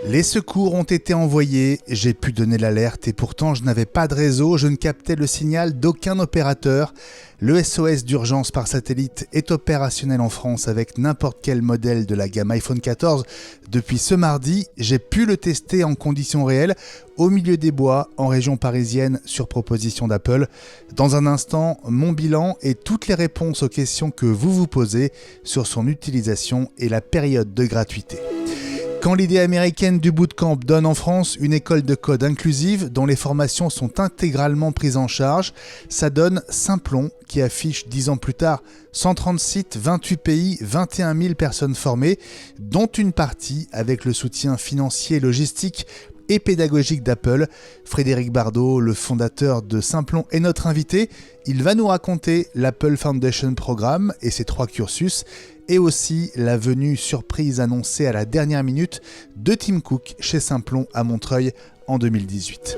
Les secours ont été envoyés, j'ai pu donner l'alerte et pourtant je n'avais pas de réseau, je ne captais le signal d'aucun opérateur. Le SOS d'urgence par satellite est opérationnel en France avec n'importe quel modèle de la gamme iPhone 14. Depuis ce mardi, j'ai pu le tester en conditions réelles, au milieu des bois, en région parisienne, sur proposition d'Apple. Dans un instant, mon bilan et toutes les réponses aux questions que vous vous posez sur son utilisation et la période de gratuité. Quand l'idée américaine du bootcamp donne en France une école de code inclusive dont les formations sont intégralement prises en charge, ça donne Simplon qui affiche 10 ans plus tard 130 sites, 28 pays, 21 000 personnes formées, dont une partie avec le soutien financier, logistique et pédagogique d'Apple. Frédéric Bardot, le fondateur de Simplon, est notre invité. Il va nous raconter l'Apple Foundation Programme et ses 3 cursus, et aussi la venue surprise annoncée à la dernière minute de Tim Cook chez Simplon à Montreuil en 2018.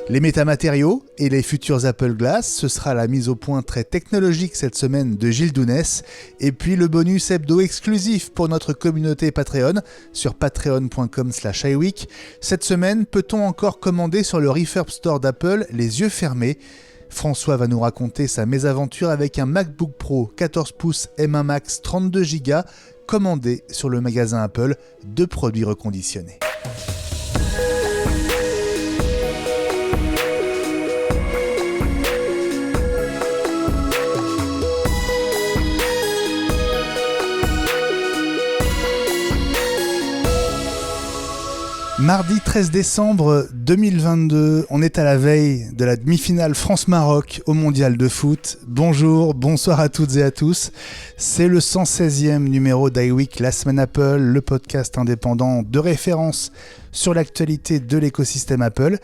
Les métamatériaux et les futurs Apple Glass, ce sera la mise au point très technologique cette semaine de Gilles Dounès, et puis le bonus hebdo exclusif pour notre communauté Patreon sur patreon.com/iWeek. Cette semaine, peut-on encore commander sur le Refurb Store d'Apple les yeux fermés ? François va nous raconter sa mésaventure avec un MacBook Pro 14 pouces M1 Max 32 Go commandé sur le magasin Apple de produits reconditionnés. Mardi 13 décembre 2022, on est à la veille de la demi-finale France-Maroc au Mondial de foot. Bonjour, bonsoir à toutes et à tous. C'est le 116e numéro d'iWeek, la semaine Apple, le podcast indépendant de référence sur l'actualité de l'écosystème Apple.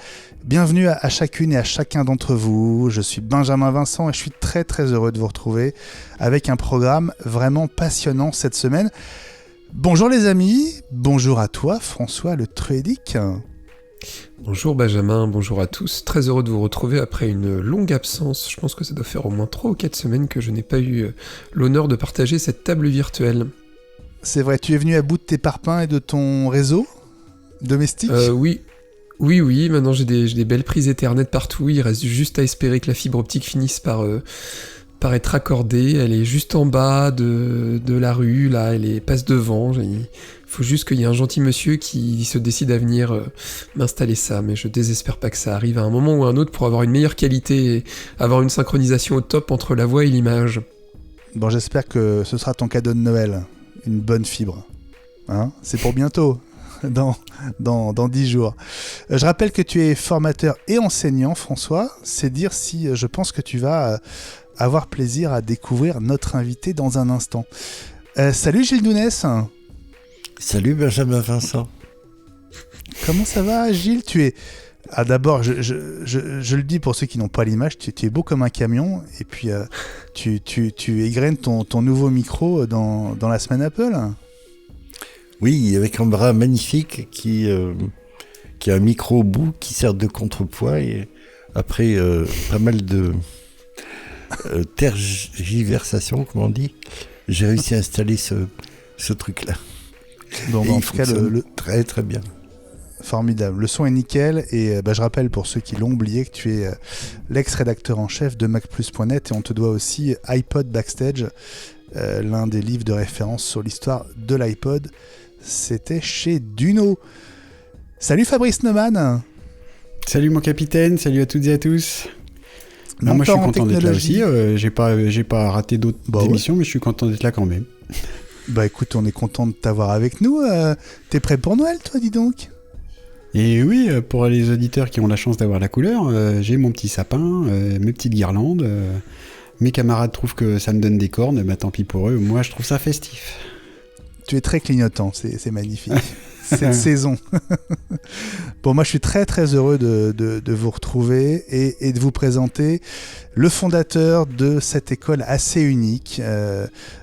Bienvenue à chacune et à chacun d'entre vous. Je suis Benjamin Vincent et je suis très heureux de vous retrouver avec un programme vraiment passionnant cette semaine. Bonjour les amis, bonjour à toi François le Truédic. Bonjour Benjamin, bonjour à tous, très heureux de vous retrouver après une longue absence. Je pense que ça doit faire au moins 3 ou 4 semaines que je n'ai pas eu l'honneur de partager cette table virtuelle. C'est vrai, tu es venu à bout de tes parpaings et de ton réseau domestique ? Oui, maintenant j'ai des belles prises Ethernet partout, il reste juste à espérer que la fibre optique finisse par être accordée. Elle est juste en bas de la rue, là, elle passe devant. Il faut juste qu'il y ait un gentil monsieur qui se décide à venir m'installer ça, mais je désespère pas que ça arrive à un moment ou à un autre pour avoir une meilleure qualité et avoir une synchronisation au top entre la voix et l'image. Bon, j'espère que ce sera ton cadeau de Noël, une bonne fibre. Hein ? C'est pour bientôt, dans 10 jours. Je rappelle que tu es formateur et enseignant, François. C'est dire si je pense que tu vas avoir plaisir à découvrir notre invité dans un instant. Salut Gilles Dounès. Salut Benjamin Vincent. Comment ça va Gilles ? Tu es... d'abord, je le dis pour ceux qui n'ont pas l'image, tu es beau comme un camion, et puis tu égrènes ton nouveau micro dans la semaine Apple. Oui, avec un bras magnifique qui a un micro au bout qui sert de contrepoids, et après pas mal de tergiversation, comme on dit, j'ai réussi à installer ce truc-là. Donc, en tout cas, très bien. Formidable. Le son est nickel et je rappelle pour ceux qui l'ont oublié que tu es l'ex-rédacteur en chef de MacPlus.net et on te doit aussi iPod Backstage, l'un des livres de référence sur l'histoire de l'iPod. C'était chez Duno. Salut Fabrice Neumann. Salut mon capitaine, salut à toutes et à tous. Moi je suis content d'être là aussi, j'ai pas raté d'autres émissions, mais je suis content d'être là quand même. Bah écoute, on est content de t'avoir avec nous. T'es prêt pour Noël toi, dis donc ? Et oui, pour les auditeurs qui ont la chance d'avoir la couleur, j'ai mon petit sapin, mes petites guirlandes. Mes camarades trouvent que ça me donne des cornes, bah tant pis pour eux, moi je trouve ça festif. Tu es très clignotant, c'est magnifique. Cette saison. Bon, moi je suis très heureux de vous retrouver et de vous présenter le fondateur de cette école assez unique.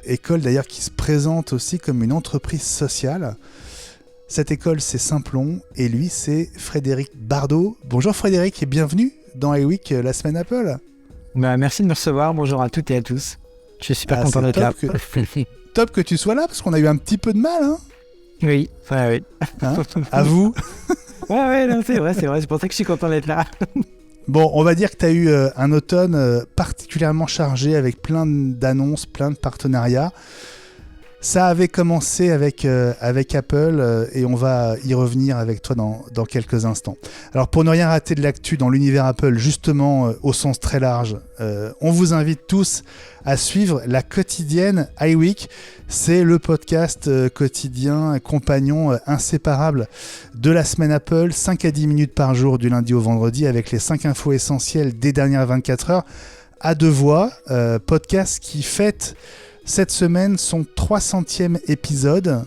École d'ailleurs qui se présente aussi comme une entreprise sociale. Cette école, c'est Simplon, et lui, c'est Frédéric Bardot. Bonjour Frédéric, et bienvenue dans iWeek, la semaine Apple. Merci de me recevoir, bonjour à toutes et à tous. Je suis super content d'être là. Top que tu sois là, parce qu'on a eu un petit peu de mal, hein. Oui, ouais. Hein, à vous. Ouais, non, c'est vrai. C'est pour ça que je suis content d'être là. Bon, on va dire que tu as eu un automne particulièrement chargé avec plein d'annonces, plein de partenariats. Ça avait commencé avec Apple et on va y revenir avec toi dans quelques instants. Alors pour ne rien rater de l'actu dans l'univers Apple, justement au sens très large, on vous invite tous à suivre la quotidienne iWeek. C'est le podcast quotidien, compagnon inséparable de la semaine Apple, 5 à 10 minutes par jour du lundi au vendredi avec les 5 infos essentielles des dernières 24 heures à deux voix. Podcast qui fête cette semaine son 300e épisode.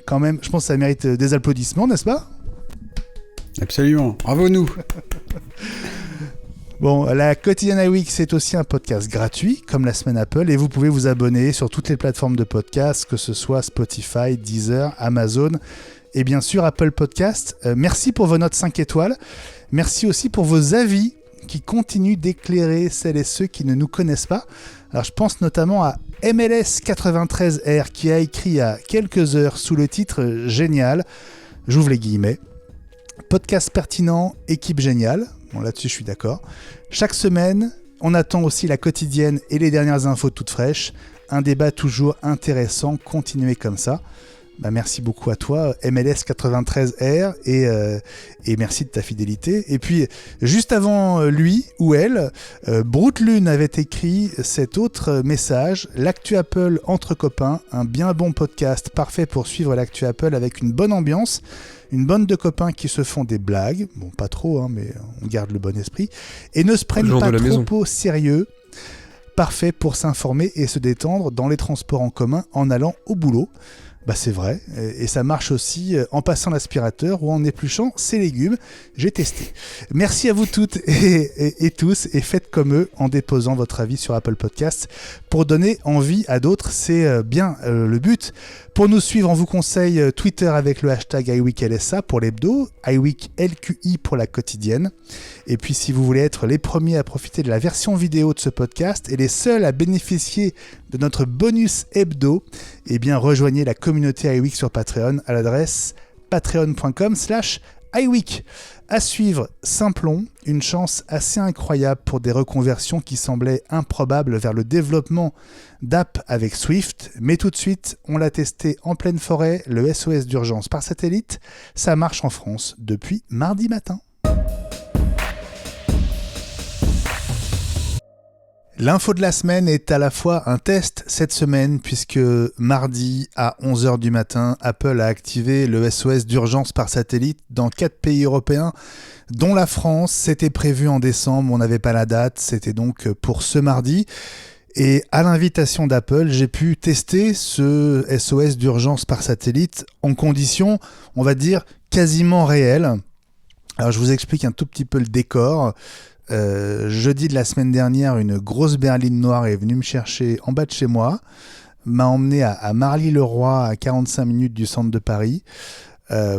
Quand même, je pense que ça mérite des applaudissements, n'est-ce pas ? Absolument. Bravo nous. Bon, la quotidienne iWeek, c'est aussi un podcast gratuit, comme la semaine Apple, et vous pouvez vous abonner sur toutes les plateformes de podcast, que ce soit Spotify, Deezer, Amazon, et bien sûr Apple Podcast. Merci pour vos notes 5 étoiles. Merci aussi pour vos avis qui continuent d'éclairer celles et ceux qui ne nous connaissent pas. Alors je pense notamment à MLS93R qui a écrit il y a quelques heures sous le titre génial, j'ouvre les guillemets, podcast pertinent, équipe géniale. Bon, là-dessus je suis d'accord. Chaque semaine, on attend aussi la quotidienne et les dernières infos toutes fraîches. Un débat toujours intéressant, continuez comme ça. Bah, merci beaucoup à toi, MLS93R, et merci de ta fidélité. Et puis, juste avant lui ou elle, Broutelune avait écrit cet autre message, l'actu Apple entre copains, un bien bon podcast parfait pour suivre l'actu Apple avec une bonne ambiance, une bande de copains qui se font des blagues, bon pas trop, hein, mais on garde le bon esprit, et ne se prennent pas trop au sérieux. Parfait pour s'informer et se détendre dans les transports en commun en allant au boulot. Bah c'est vrai, et ça marche aussi en passant l'aspirateur ou en épluchant ses légumes. J'ai testé. Merci à vous toutes et tous, et faites comme eux en déposant votre avis sur Apple Podcasts pour donner envie à d'autres. C'est bien le but. Pour nous suivre, on vous conseille Twitter avec le hashtag iWeekLSA pour l'hebdo, iWeekLQI pour la quotidienne. Et puis si vous voulez être les premiers à profiter de la version vidéo de ce podcast et les seuls à bénéficier de notre bonus hebdo, eh bien rejoignez la communauté iWeek sur Patreon à l'adresse patreon.com/iWeek. À suivre, Simplon, une chance assez incroyable pour des reconversions qui semblaient improbables vers le développement d'app avec Swift. Mais tout de suite, on l'a testé en pleine forêt, le SOS d'urgence par satellite. Ça marche en France depuis mardi matin. L'info de la semaine est à la fois un test cette semaine puisque mardi à 11h du matin, Apple a activé le SOS d'urgence par satellite dans 4 pays européens, dont la France. C'était prévu en décembre, on n'avait pas la date, c'était donc pour ce mardi. Et à l'invitation d'Apple, j'ai pu tester ce SOS d'urgence par satellite en conditions, on va dire, quasiment réelles. Alors je vous explique un tout petit peu le décor. Jeudi de la semaine dernière, une grosse berline noire est venue me chercher en bas de chez moi, m'a emmené à Marly-le-Roi, à 45 minutes du centre de Paris,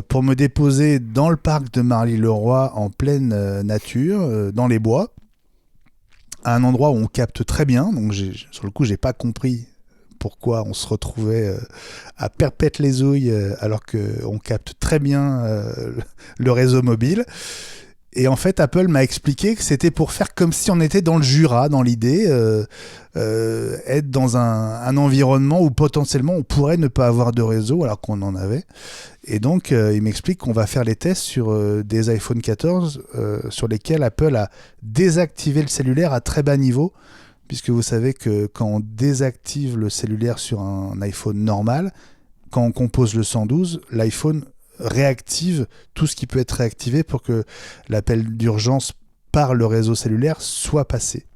pour me déposer dans le parc de Marly-le-Roi en pleine nature, dans les bois, à un endroit où on capte très bien. Donc sur le coup, j'ai pas compris pourquoi on se retrouvait à Perpète-les-Ouilles alors qu'on capte très bien le réseau mobile. Et en fait, Apple m'a expliqué que c'était pour faire comme si on était dans le Jura, dans l'idée, être dans un environnement où potentiellement on pourrait ne pas avoir de réseau alors qu'on en avait. Et donc, il m'explique qu'on va faire les tests sur des iPhone 14 sur lesquels Apple a désactivé le cellulaire à très bas niveau, puisque vous savez que quand on désactive le cellulaire sur un iPhone normal, quand on compose le 112, l'iPhone réactive tout ce qui peut être réactivé pour que l'appel d'urgence par le réseau cellulaire soit passé.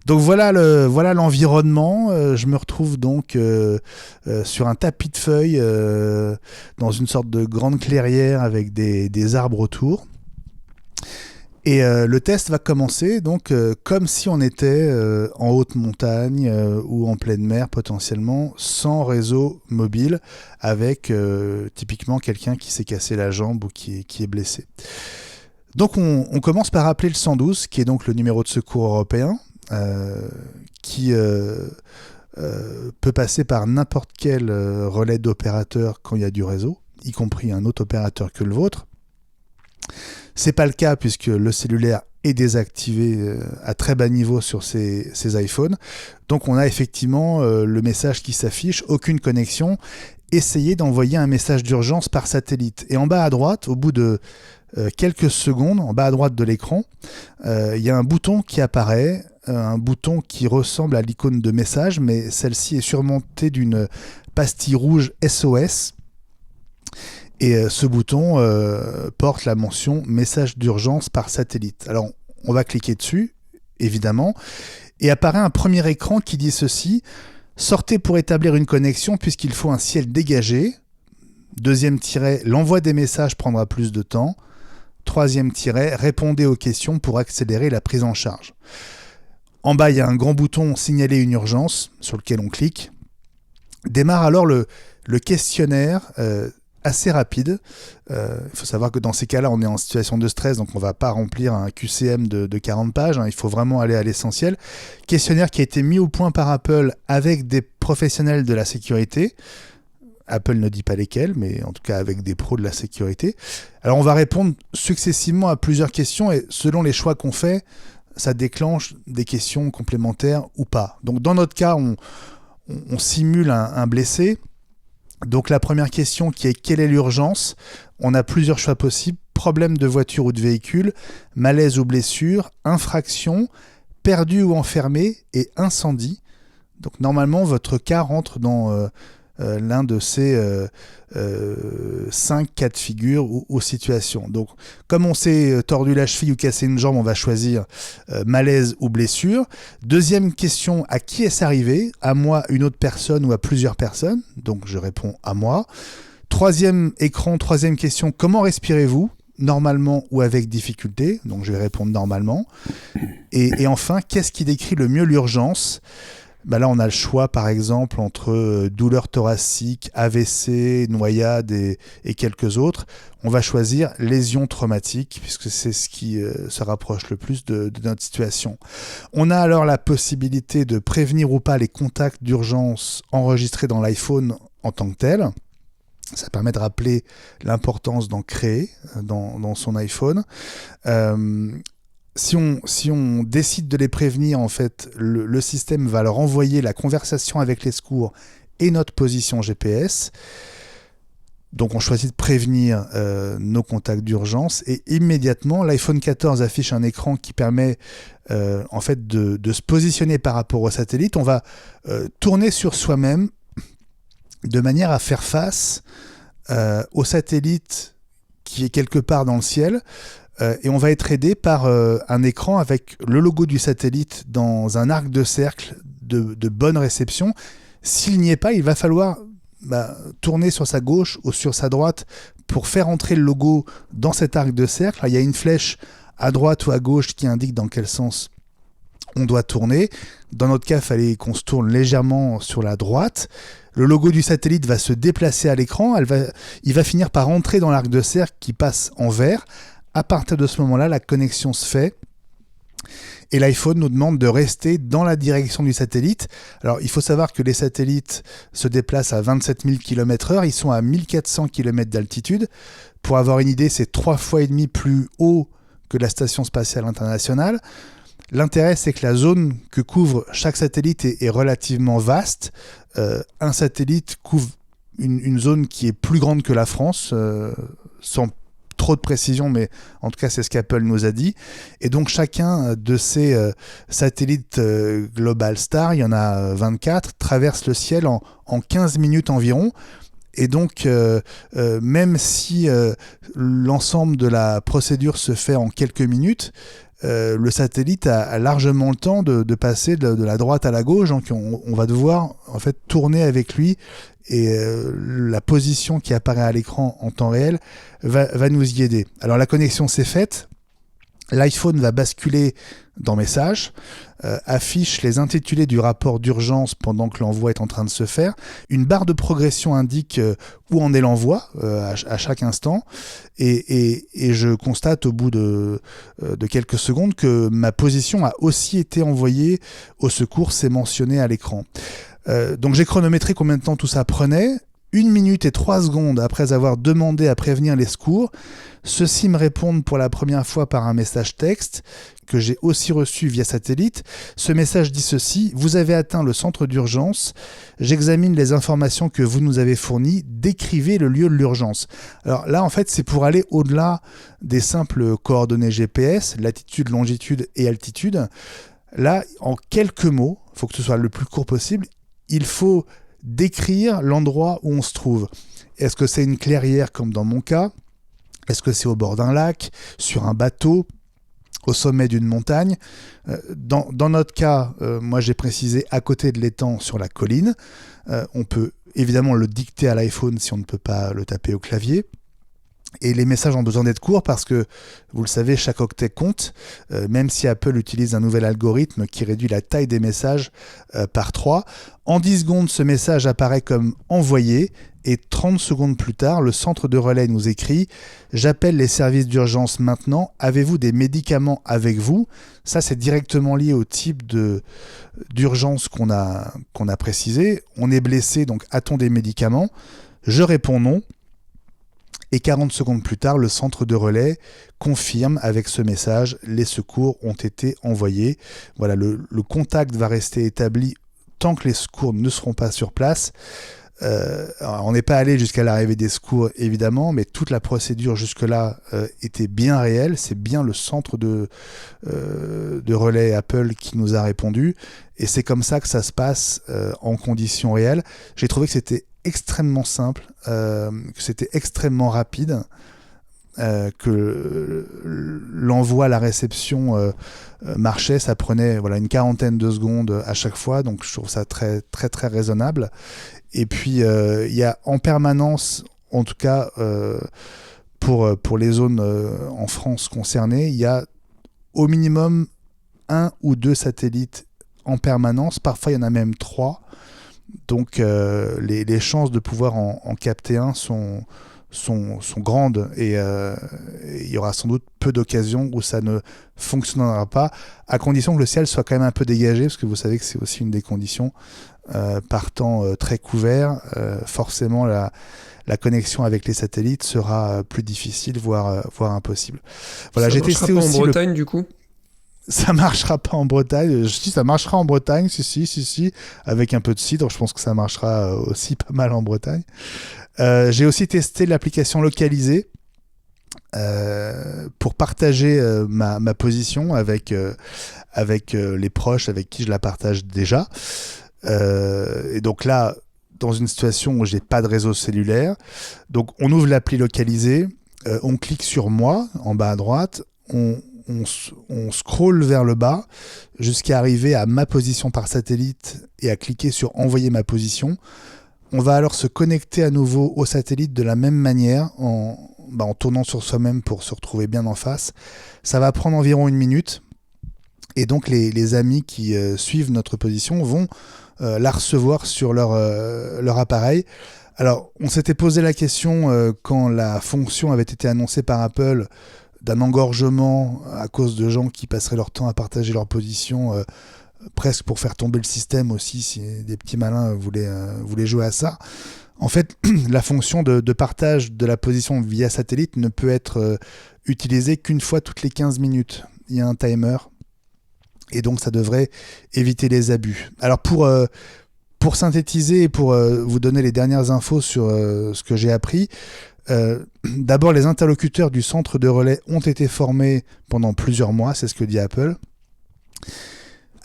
Donc voilà l'environnement. Je me retrouve donc sur un tapis de feuilles dans une sorte de grande clairière avec des arbres autour. Et le test va commencer donc comme si on était en haute montagne ou en pleine mer potentiellement, sans réseau mobile, avec typiquement quelqu'un qui s'est cassé la jambe ou qui est blessé. Donc on commence par appeler le 112, qui est donc le numéro de secours européen, qui peut passer par n'importe quel relais d'opérateur quand il y a du réseau. y compris un autre opérateur que le vôtre. C'est pas le cas puisque le cellulaire est désactivé à très bas niveau sur ces iPhones. Donc on a effectivement le message qui s'affiche, aucune connexion. Essayez d'envoyer un message d'urgence par satellite. Et en bas à droite, au bout de quelques secondes, en bas à droite de l'écran, il y a un bouton qui apparaît, un bouton qui ressemble à l'icône de message, mais celle-ci est surmontée d'une pastille rouge SOS. Et ce bouton porte la mention message d'urgence par satellite. Alors on va cliquer dessus, évidemment, et apparaît un premier écran qui dit ceci: sortez pour établir une connexion puisqu'il faut un ciel dégagé. Deuxième tiret, l'envoi des messages prendra plus de temps. Troisième tiret, répondez aux questions pour accélérer la prise en charge. En bas, il y a un grand bouton signaler une urgence sur lequel on clique. Démarre alors le questionnaire assez rapide. Il faut savoir que dans ces cas-là, on est en situation de stress, donc on ne va pas remplir un QCM de 40 pages. Il faut vraiment aller à l'essentiel. Questionnaire qui a été mis au point par Apple avec des professionnels de la sécurité. Apple ne dit pas lesquels, mais en tout cas avec des pros de la sécurité. Alors on va répondre successivement à plusieurs questions et selon les choix qu'on fait, ça déclenche des questions complémentaires ou pas. Donc dans notre cas, on simule un blessé. Donc la première question qui est quelle est l'urgence ? On a plusieurs choix possibles. Problème de voiture ou de véhicule, malaise ou blessure, infraction, perdu ou enfermé et incendie. Donc normalement votre cas rentre dans l'un de ces 5 cas de figure ou situations. Donc, comme on s'est tordu la cheville ou cassé une jambe, on va choisir malaise ou blessure. Deuxième question, à qui est-ce arrivé ? À moi, une autre personne ou à plusieurs personnes ? Donc, je réponds à moi. Troisième écran, troisième question, comment respirez-vous ? Normalement ou avec difficulté ? Donc, je vais répondre normalement. Et enfin, qu'est-ce qui décrit le mieux l'urgence ? Là, on a le choix, par exemple, entre douleur thoracique, AVC, noyade et quelques autres. On va choisir lésion traumatique, puisque c'est ce qui se rapproche le plus de notre situation. On a alors la possibilité de prévenir ou pas les contacts d'urgence enregistrés dans l'iPhone en tant que tel. Ça permet de rappeler l'importance d'en créer dans son iPhone. Si on décide de les prévenir, en fait, le système va leur envoyer la conversation avec les secours et notre position GPS. Donc on choisit de prévenir nos contacts d'urgence et immédiatement l'iPhone 14 affiche un écran qui permet en fait de se positionner par rapport au satellite. On va tourner sur soi-même de manière à faire face au satellite qui est quelque part dans le ciel. Et on va être aidé par un écran avec le logo du satellite dans un arc de cercle de bonne réception. S'il n'y est pas, il va falloir tourner sur sa gauche ou sur sa droite pour faire entrer le logo dans cet arc de cercle. Il y a une flèche à droite ou à gauche qui indique dans quel sens on doit tourner. Dans notre cas, il fallait qu'on se tourne légèrement sur la droite. Le logo du satellite va se déplacer à l'écran. Il va finir par entrer dans l'arc de cercle qui passe en vert. À partir de ce moment-là, la connexion se fait et l'iPhone nous demande de rester dans la direction du satellite. Alors, il faut savoir que les satellites se déplacent à 27 000 km/h. Ils sont à 1400 km d'altitude. Pour avoir une idée, c'est 3,5 fois plus haut que la Station spatiale internationale. L'intérêt, c'est que la zone que couvre chaque satellite est relativement vaste. Un satellite couvre une zone qui est plus grande que la France, sans trop de précision, mais en tout cas, c'est ce qu'Apple nous a dit. Et donc, chacun de ces satellites Global Star, il y en a 24, traverse le ciel en 15 minutes environ. Et donc, même si l'ensemble de la procédure se fait en quelques minutes, le satellite a largement le temps de passer de la droite à la gauche. Donc, on va devoir en fait tourner avec lui et la position qui apparaît à l'écran en temps réel va nous y aider. Alors, la connexion s'est faite. L'iPhone va basculer dans Messages, affiche les intitulés du rapport d'urgence pendant que l'envoi est en train de se faire. Une barre de progression indique où en est l'envoi à chaque instant. Et je constate au bout de quelques secondes que ma position a aussi été envoyée au secours, c'est mentionné à l'écran. Donc j'ai chronométré combien de temps tout ça prenait. 1 minute et 3 secondes après avoir demandé à prévenir les secours, ceux-ci me répondent pour la première fois par un message texte que j'ai aussi reçu via satellite. Ce message dit ceci: vous avez atteint le centre d'urgence, j'examine les informations que vous nous avez fournies, décrivez le lieu de l'urgence. Alors là, en fait, c'est pour aller au-delà des simples coordonnées GPS, latitude, longitude et altitude. Là, en quelques mots, il faut que ce soit le plus court possible, il faut décrire l'endroit où on se trouve. Est-ce que c'est une clairière comme dans mon cas? Est-ce que c'est au bord d'un lac, sur un bateau, au sommet d'une montagne? Dans notre cas, moi j'ai précisé à côté de l'étang sur la colline. On peut évidemment le dicter à l'iPhone si on ne peut pas le taper au clavier. Et les messages ont besoin d'être courts parce que, vous le savez, chaque octet compte, même si Apple utilise un nouvel algorithme qui réduit la taille des messages par 3. En 10 secondes, ce message apparaît comme envoyé et 30 secondes plus tard, le centre de relais nous écrit « J'appelle les services d'urgence maintenant, avez-vous des médicaments avec vous ?» Ça, c'est directement lié au type d'urgence qu'on a précisé. On est blessé, donc a-t-on des médicaments? Je réponds non. Et 40 secondes plus tard, le centre de relais confirme avec ce message « Les secours ont été envoyés ». Voilà, le contact va rester établi tant que les secours ne seront pas sur place. On n'est pas allé jusqu'à l'arrivée des secours, évidemment, mais toute la procédure jusque-là était bien réelle. C'est bien le centre de relais Apple qui nous a répondu. Et c'est comme ça que ça se passe en conditions réelles. J'ai trouvé que c'était extrêmement simple, que c'était extrêmement rapide, que l'envoi à la réception marchait, ça prenait une quarantaine de secondes à chaque fois, donc je trouve ça très très très raisonnable. Et puis il y a en permanence, en tout cas pour les zones en France concernées, il y a au minimum 1 ou 2 satellites en permanence, parfois il y en a même 3. Donc les chances de pouvoir en capter un sont grandes et il y aura sans doute peu d'occasions où ça ne fonctionnera pas, à condition que le ciel soit quand même un peu dégagé, parce que vous savez que c'est aussi une des conditions. Par temps très couvert, forcément la connexion avec les satellites sera plus difficile, voire impossible. Voilà, ça j'ai marchera testé pas aussi en Bretagne du coup? Ça marchera pas en Bretagne. Si, ça marchera en Bretagne, si. Avec un peu de cidre, je pense que ça marchera aussi pas mal en Bretagne. J'ai aussi testé l'application localisée pour partager ma position avec les proches avec qui je la partage déjà. Et donc là, dans une situation où j'ai pas de réseau cellulaire, donc on ouvre l'appli localisée, on clique sur moi en bas à droite, on scrolle vers le bas jusqu'à arriver à ma position par satellite et à cliquer sur envoyer ma position. On va alors se connecter à nouveau au satellite de la même manière en tournant sur soi-même pour se retrouver bien en face. Ça va prendre environ 1 minute et donc les amis qui suivent notre position vont la recevoir sur leur appareil. Alors on s'était posé la question quand la fonction avait été annoncée par Apple d'un engorgement à cause de gens qui passeraient leur temps à partager leur position presque pour faire tomber le système aussi, si des petits malins voulaient jouer à ça. En fait, la fonction de partage de la position via satellite ne peut être utilisée qu'une fois toutes les 15 minutes. Il y a un timer et donc ça devrait éviter les abus. Alors pour synthétiser et pour vous donner les dernières infos sur ce que j'ai appris, d'abord les interlocuteurs du centre de relais ont été formés pendant plusieurs mois, c'est ce que dit Apple.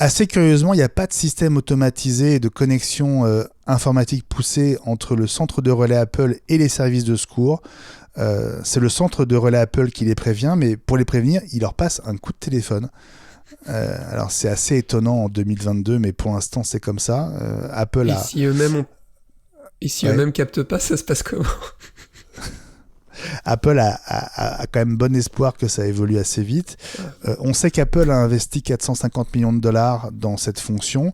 Assez curieusement, il n'y a pas de système automatisé de connexion informatique poussée entre le centre de relais Apple et les services de secours. C'est le centre de relais Apple qui les prévient, mais pour les prévenir, il leur passe un coup de téléphone. Alors c'est assez étonnant en 2022, mais pour l'instant c'est comme ça. Apple a... Et si eux-mêmes captent pas, ça se passe comment? Apple a quand même bon espoir que ça évolue assez vite. On sait qu'Apple a investi 450 millions de dollars dans cette fonction.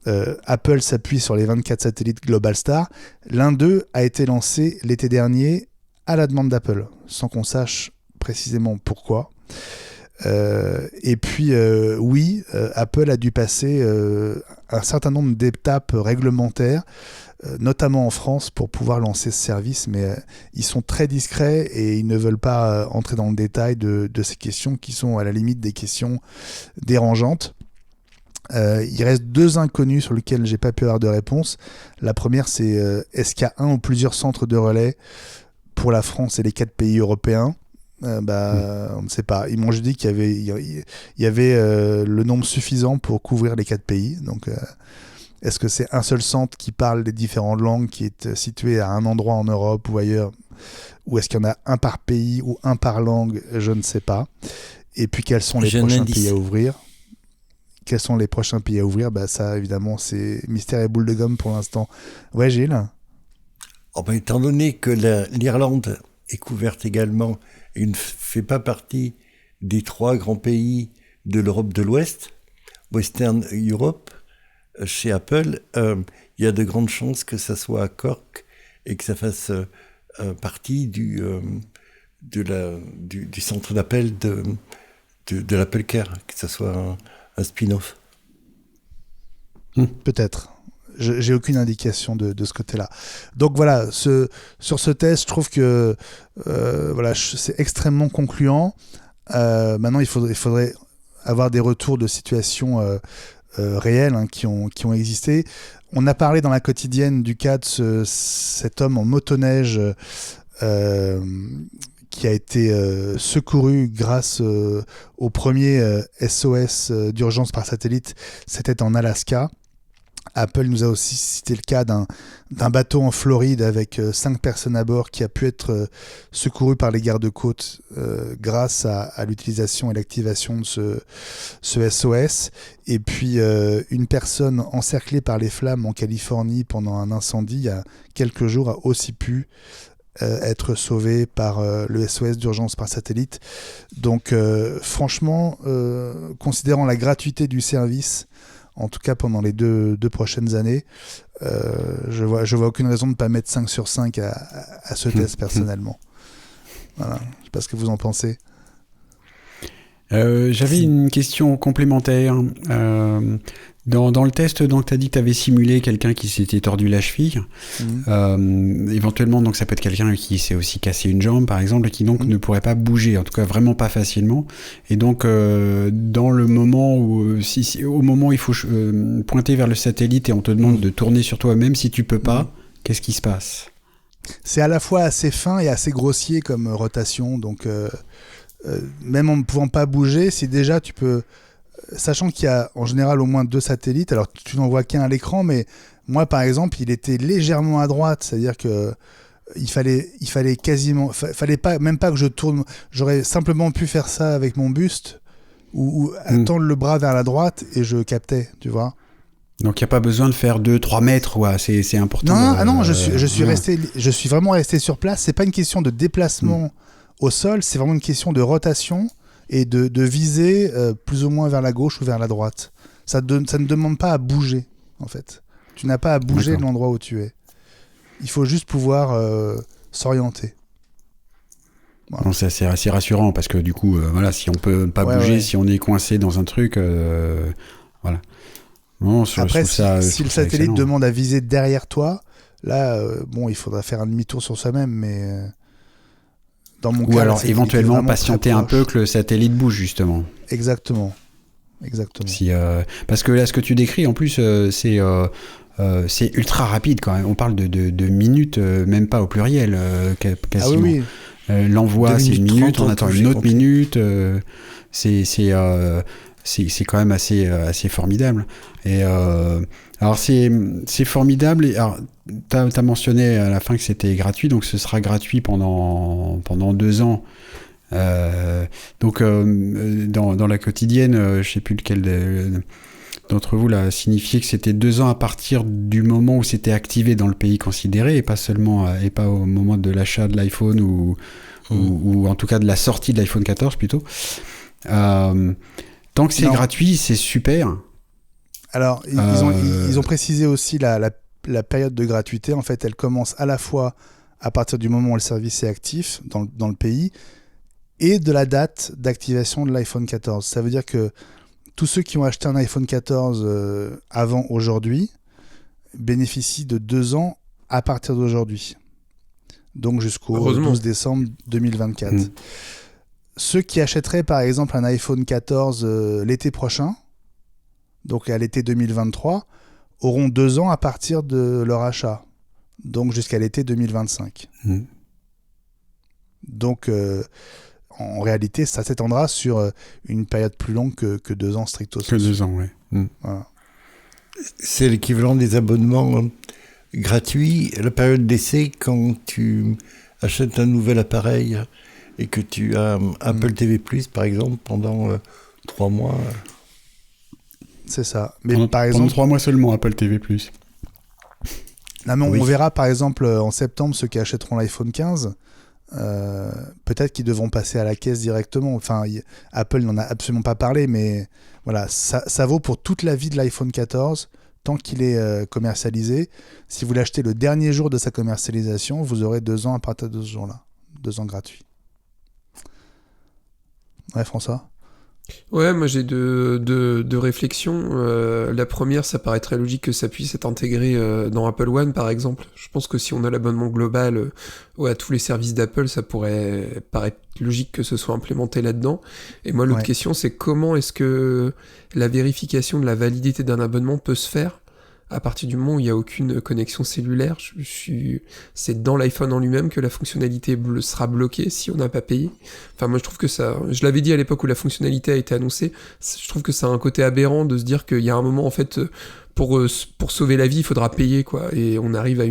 Apple s'appuie sur les 24 satellites Globalstar. L'un d'eux a été lancé l'été dernier à la demande d'Apple, sans qu'on sache précisément pourquoi. Et puis, Apple a dû passer un certain nombre d'étapes réglementaires notamment en France, pour pouvoir lancer ce service, mais ils sont très discrets et ils ne veulent pas entrer dans le détail de ces questions qui sont à la limite des questions dérangeantes. Il reste 2 inconnus sur lesquels j'ai pas pu avoir de réponse. La première, c'est est-ce qu'il y a un ou plusieurs centres de relais pour la France et les 4 pays européens? On ne sait pas. Ils m'ont juste dit qu'il y avait le nombre suffisant pour couvrir les 4 pays. Donc, est-ce que c'est un seul centre qui parle les différentes langues, qui est situé à un endroit en Europe ou ailleurs? Ou est-ce qu'il y en a un par pays ou un par langue? Je ne sais pas. Et puis, quels sont les prochains pays à ouvrir? Quels sont les prochains pays à ouvrir? Ça, évidemment, c'est mystère et boule de gomme pour l'instant. Ouais, Gilles? Étant donné que l'Irlande est couverte également et ne fait pas partie des 3 grands pays de l'Europe de l'Ouest, Western Europe, chez Apple, il y a de grandes chances que ça soit à Cork et que ça fasse partie du centre d'appel de l'Apple Care, que ça soit un spin-off. Peut-être. J'ai aucune indication de ce côté-là. Donc voilà, sur ce test, je trouve que c'est extrêmement concluant. Maintenant, il faudrait avoir des retours de situations réelles qui ont existé. On a parlé dans la quotidienne du cas de cet homme en motoneige qui a été secouru grâce au premier SOS d'urgence par satellite. C'était en Alaska. Apple nous a aussi cité le cas d'un bateau en Floride avec 5 personnes à bord qui a pu être secouru par les gardes-côtes grâce à l'utilisation et l'activation de ce SOS. Et puis une personne encerclée par les flammes en Californie pendant un incendie il y a quelques jours a aussi pu être sauvée par le SOS d'urgence par satellite. Donc franchement, considérant la gratuité du service, en tout cas pendant les deux prochaines années, je vois aucune raison de ne pas mettre 5 sur 5 à ce test personnellement. Voilà. Je ne sais pas ce que vous en pensez. J'avais une question complémentaire. Dans le test, donc, tu as dit que tu avais simulé quelqu'un qui s'était tordu la cheville. Éventuellement, donc, ça peut être quelqu'un qui s'est aussi cassé une jambe, par exemple, et qui donc ne pourrait pas bouger, en tout cas vraiment pas facilement. Et donc, dans le moment où, au moment où il faut pointer vers le satellite et on te demande de tourner sur toi, même si tu peux pas, qu'est-ce qui se passe? C'est à la fois assez fin et assez grossier comme rotation, donc même en ne pouvant pas bouger, si déjà tu peux... Sachant qu'il y a en général au moins 2 satellites, alors tu n'en vois qu'un à l'écran, mais moi par exemple il était légèrement à droite, c'est-à-dire que il fallait quasiment, fallait pas, même pas que je tourne, j'aurais simplement pu faire ça avec mon buste ou tendre le bras vers la droite et je captais, tu vois. Donc il n'y a pas besoin de faire 2-3 mètres, ouais, c'est important. Non, je suis vraiment resté sur place. C'est pas une question de déplacement au sol, c'est vraiment une question de rotation et de viser plus ou moins vers la gauche ou vers la droite. Ça ne demande pas à bouger, en fait. Tu n'as pas à bouger de l'endroit où tu es. Il faut juste pouvoir s'orienter. Voilà. Bon, c'est assez rassurant parce que du coup, voilà, si on peut pas bouger, si on est coincé dans un truc, voilà. Bon, après, si le satellite demande à viser derrière toi, là, il faudra faire un demi-tour sur soi-même, mais... Dans mon cas, alors éventuellement patienter un peu que le satellite bouge justement. Exactement. Parce que là, ce que tu décris, en plus, c'est ultra rapide quand même. On parle de minutes, même pas au pluriel, quasiment. Oui. L'envoi, c'est une minute, on attend une autre minute. C'est quand même assez formidable. Et alors c'est formidable. Et alors, t'as mentionné à la fin que c'était gratuit, donc ce sera gratuit pendant 2 ans. Donc dans la quotidienne, je sais plus lequel d'entre vous l'a signifié que c'était 2 ans à partir du moment où c'était activé dans le pays considéré et pas au moment de l'achat de l'iPhone ou en tout cas de la sortie de l'iPhone 14 plutôt. Tant que c'est gratuit, c'est super. Alors ils ont précisé aussi la période de gratuité. En fait, elle commence à la fois à partir du moment où le service est actif dans le pays et de la date d'activation de l'iPhone 14. Ça veut dire que tous ceux qui ont acheté un iPhone 14 avant aujourd'hui, bénéficient de 2 ans à partir d'aujourd'hui. Donc jusqu'au Heureusement. 12 décembre 2024. Ceux qui achèteraient par exemple un iPhone 14 l'été prochain, donc à l'été 2023, auront 2 ans à partir de leur achat, donc jusqu'à l'été 2025. Donc en réalité, ça s'étendra sur une période plus longue que 2 ans stricto sensu. Que 2 ans, oui. Voilà. C'est l'équivalent des abonnements gratuits. La période d'essai, quand tu achètes un nouvel appareil et que tu as Apple TV+, par exemple, pendant 3 mois. C'est ça. Mais Pendant, par pendant exemple, 3 mois seulement, Apple TV+. non, mais Oui. on verra par exemple en septembre ceux qui achèteront l'iPhone 15. Peut-être qu'ils devront passer à la caisse directement. Enfin, Apple n'en a absolument pas parlé, mais voilà, ça vaut pour toute la vie de l'iPhone 14 tant qu'il est commercialisé. Si vous l'achetez le dernier jour de sa commercialisation, vous aurez 2 ans à partir de ce jour-là. 2 ans gratuits. Ouais, François ? Ouais, moi j'ai deux réflexions. La première, ça paraîtrait logique que ça puisse être intégré dans Apple One, par exemple. Je pense que si on a l'abonnement global à tous les services d'Apple, ça pourrait paraître logique que ce soit implémenté là-dedans. Et moi, l'autre question, c'est comment est-ce que la vérification de la validité d'un abonnement peut se faire à partir du moment où il n'y a aucune connexion cellulaire. C'est dans l'iPhone en lui-même que la fonctionnalité sera bloquée si on n'a pas payé. Enfin, moi, je trouve que ça... Je l'avais dit à l'époque où la fonctionnalité a été annoncée, je trouve que ça a un côté aberrant de se dire qu'il y a un moment, en fait, pour sauver la vie, il faudra payer, quoi. Et on arrive à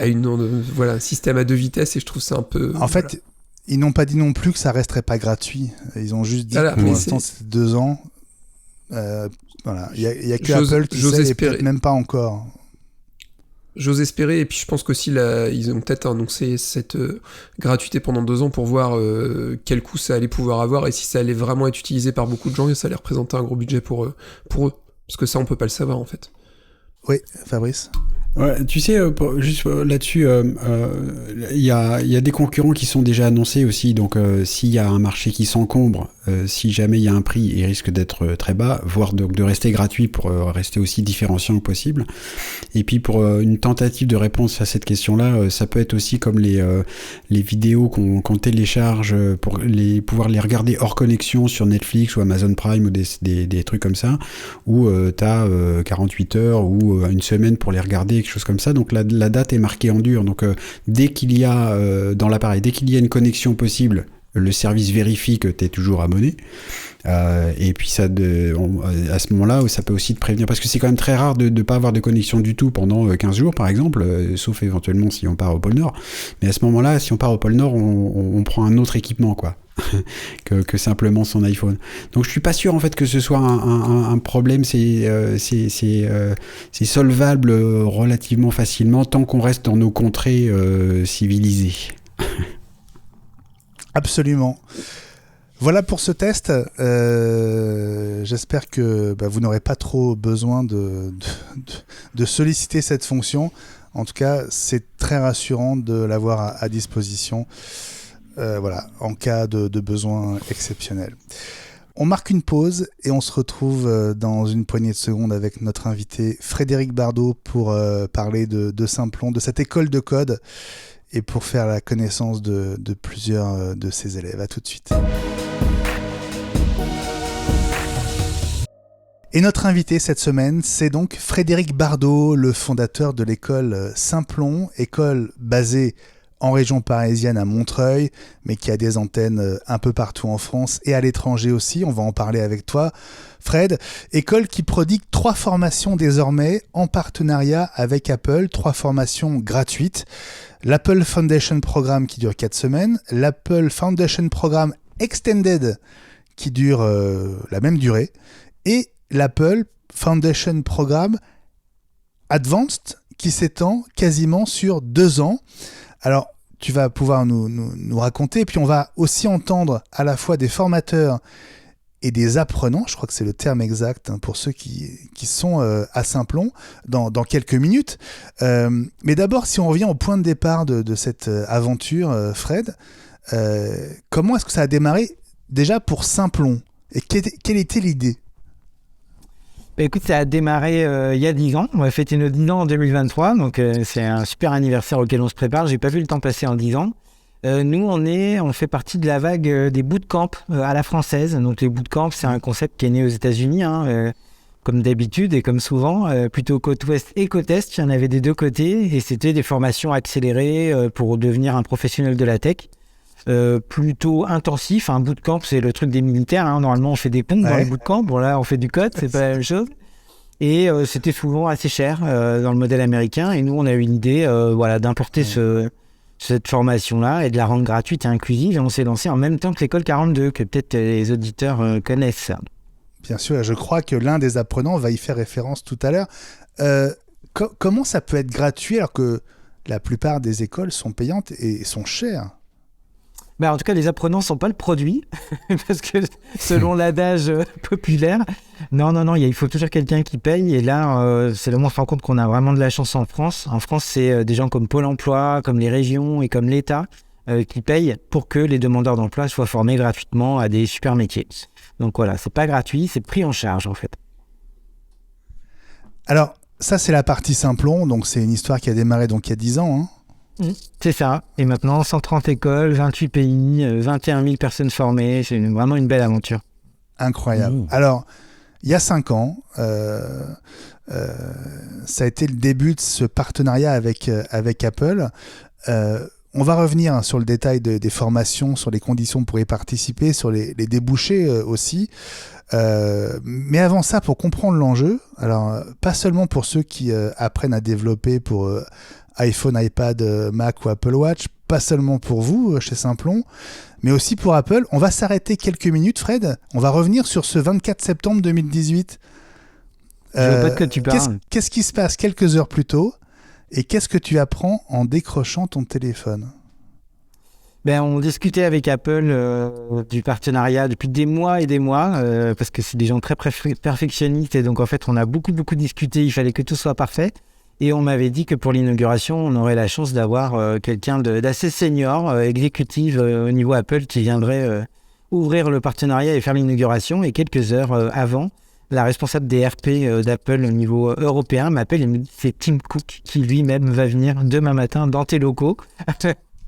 un système à 2 vitesses, et je trouve ça un peu... En fait, ils n'ont pas dit non plus que ça resterait pas gratuit. Ils ont juste dit que pour l'instant, c'était 2 ans. Voilà, il y a que Apple qui sait, et peut-être même pas encore. J'ose espérer, et puis je pense qu'aussi ils ont peut-être annoncé cette gratuité pendant 2 ans pour voir quel coût ça allait pouvoir avoir, et si ça allait vraiment être utilisé par beaucoup de gens, et ça allait représenter un gros budget pour eux. Parce que ça, on peut pas le savoir, en fait. Oui, Fabrice ? Ouais, tu sais, juste là-dessus, il y a des concurrents qui sont déjà annoncés aussi. Donc, s'il y a un marché qui s'encombre, si jamais il y a un prix, il risque d'être très bas, voire de rester gratuit pour rester aussi différenciant que possible. Et puis, pour une tentative de réponse à cette question-là, ça peut être aussi comme les vidéos qu'on télécharge pour pouvoir les regarder hors connexion sur Netflix ou Amazon Prime ou des trucs comme ça, où t'as 48 heures ou une semaine pour les regarder, quelque chose comme ça. Donc la date est marquée en dur. Donc dès qu'il y a dans l'appareil, dès qu'il y a une connexion possible, le service vérifie que tu es toujours abonné. Et puis à ce moment-là, ça peut aussi te prévenir, parce que c'est quand même très rare de ne pas avoir de connexion du tout pendant 15 jours, par exemple, sauf éventuellement si on part au pôle Nord. Mais à ce moment-là, si on part au pôle Nord, on prend un autre équipement, quoi. que simplement son iPhone. Donc je suis pas sûr en fait que ce soit un problème. C'est solvable relativement facilement tant qu'on reste dans nos contrées civilisées. Absolument. Voilà pour ce test. J'espère que vous n'aurez pas trop besoin de solliciter cette fonction. En tout cas, c'est très rassurant de l'avoir à disposition. Voilà, en cas de besoin exceptionnel. On marque une pause et on se retrouve dans une poignée de secondes avec notre invité Frédéric Bardot pour parler de Simplon, de cette école de code, et pour faire la connaissance de plusieurs de ses élèves. À tout de suite. Et notre invité cette semaine, c'est donc Frédéric Bardot, le fondateur de l'école Simplon, école basée en région parisienne à Montreuil, mais qui a des antennes un peu partout en France et à l'étranger aussi. On va en parler avec toi, Fred. École qui prodigue 3 formations désormais en partenariat avec Apple, 3 formations gratuites. L'Apple Foundation Programme qui dure 4 semaines, l'Apple Foundation Programme Extended qui dure la même durée, et l'Apple Foundation Programme Advanced qui s'étend quasiment sur 2 ans. Alors, tu vas pouvoir nous raconter, et puis on va aussi entendre à la fois des formateurs et des apprenants, je crois que c'est le terme exact pour ceux qui sont à Simplon, dans quelques minutes. Mais d'abord, si on revient au point de départ de cette aventure, Fred, comment est-ce que ça a démarré déjà pour Simplon ? Et quelle était l'idée ? Écoute, ça a démarré il y a 10 ans. On va fêter nos 10 ans en 2023, donc c'est un super anniversaire auquel on se prépare. J'ai pas vu le temps passer en 10 ans. Nous, on fait partie de la vague des bootcamps à la française. Donc les bootcamps, c'est un concept qui est né aux États-Unis, comme d'habitude et comme souvent, plutôt côte ouest et côte est. Il y en avait des deux côtés et c'était des formations accélérées pour devenir un professionnel de la tech. Plutôt intensif. Un bootcamp, c'est le truc des militaires. Normalement, on fait des pompes dans les bootcamps. Bon, là, on fait du code, c'est pas la même chose. Et c'était souvent assez cher dans le modèle américain. Et nous, on a eu une idée d'importer cette formation-là et de la rendre gratuite et inclusive. Et on s'est lancé en même temps que l'école 42, que peut-être les auditeurs connaissent. Bien sûr, je crois que l'un des apprenants va y faire référence tout à l'heure. Comment ça peut être gratuit alors que la plupart des écoles sont payantes et sont chères ? En tout cas, les apprenants ne sont pas le produit, parce que selon l'adage populaire, non, il faut toujours quelqu'un qui paye. Et là, c'est là où on se rend compte qu'on a vraiment de la chance en France. En France, c'est des gens comme Pôle emploi, comme les régions et comme l'État qui payent pour que les demandeurs d'emploi soient formés gratuitement à des super métiers. Donc voilà, c'est pas gratuit, c'est pris en charge en fait. Alors, ça c'est la partie Simplon, donc c'est une histoire qui a démarré donc il y a 10 ans, C'est ça. Et maintenant, 130 écoles, 28 pays, 21 000 personnes formées. C'est vraiment une belle aventure. Incroyable. Alors, il y a 5 ans, ça a été le début de ce partenariat avec Apple. On va revenir sur le détail des formations, sur les conditions pour y participer, sur les débouchés aussi. Mais avant ça, pour comprendre l'enjeu, alors pas seulement pour ceux qui apprennent à développer pour iPhone, iPad, Mac ou Apple Watch, pas seulement pour vous chez Simplon, mais aussi pour Apple. On va s'arrêter quelques minutes, Fred. On va revenir sur ce 24 septembre 2018. Je ne vois pas de quoi tu parles. Qu'est-ce qui se passe quelques heures plus tôt et qu'est-ce que tu apprends en décrochant ton téléphone ? On discutait avec Apple du partenariat depuis des mois et des mois, parce que c'est des gens très perfectionnistes et donc en fait on a beaucoup discuté, il fallait que tout soit parfait. Et on m'avait dit que pour l'inauguration, on aurait la chance d'avoir quelqu'un d'assez senior, exécutif au niveau Apple, qui viendrait ouvrir le partenariat et faire l'inauguration. Et quelques heures avant, la responsable des RP d'Apple au niveau européen m'appelle et me dit c'est Tim Cook qui lui-même va venir demain matin dans tes locaux.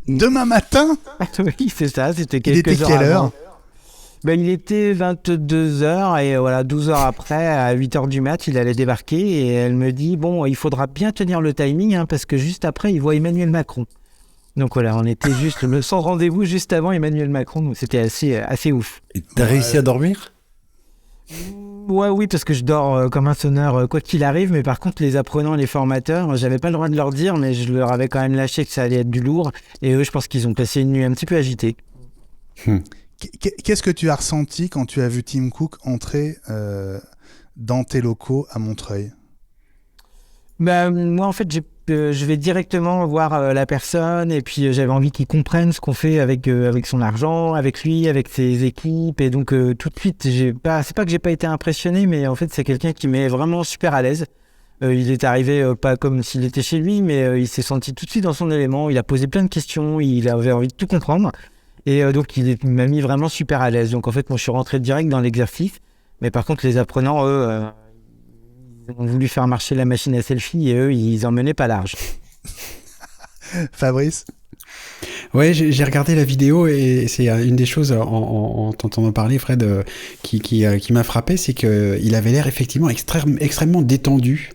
Demain matin ? Oui, c'est ça, c'était quelques heures avant. Il était 22h et voilà, 12 heures après, à 8h du mat, il allait débarquer et elle me dit il faudra bien tenir le timing parce que juste après, il voit Emmanuel Macron. Donc voilà, on était juste sans rendez-vous juste avant Emmanuel Macron, donc c'était assez ouf. Et t'as réussi à dormir ? Oui, parce que je dors comme un sonneur quoi qu'il arrive, mais par contre, les apprenants et les formateurs, j'avais pas le droit de leur dire, mais je leur avais quand même lâché que ça allait être du lourd et eux, je pense qu'ils ont passé une nuit un petit peu agitée. Qu'est-ce que tu as ressenti quand tu as vu Tim Cook entrer dans tes locaux à Montreuil ? Moi, en fait, je vais directement voir la personne et puis j'avais envie qu'il comprenne ce qu'on fait avec son argent, avec lui, avec ses équipes. Et donc, tout de suite, c'est pas que j'ai pas été impressionné, mais en fait, c'est quelqu'un qui m'est vraiment super à l'aise. Il est arrivé pas comme s'il était chez lui, mais il s'est senti tout de suite dans son élément. Il a posé plein de questions, il avait envie de tout comprendre. Et donc, il m'a mis vraiment super à l'aise. Donc, en fait, moi, je suis rentré direct dans l'exercice. Mais par contre, les apprenants, eux, ils ont voulu faire marcher la machine à selfie et eux, ils en menaient pas large. Fabrice ? Ouais, j'ai regardé la vidéo et c'est une des choses, en t'entendant parler, Fred, qui m'a frappé, c'est qu'il avait l'air effectivement extrêmement détendu.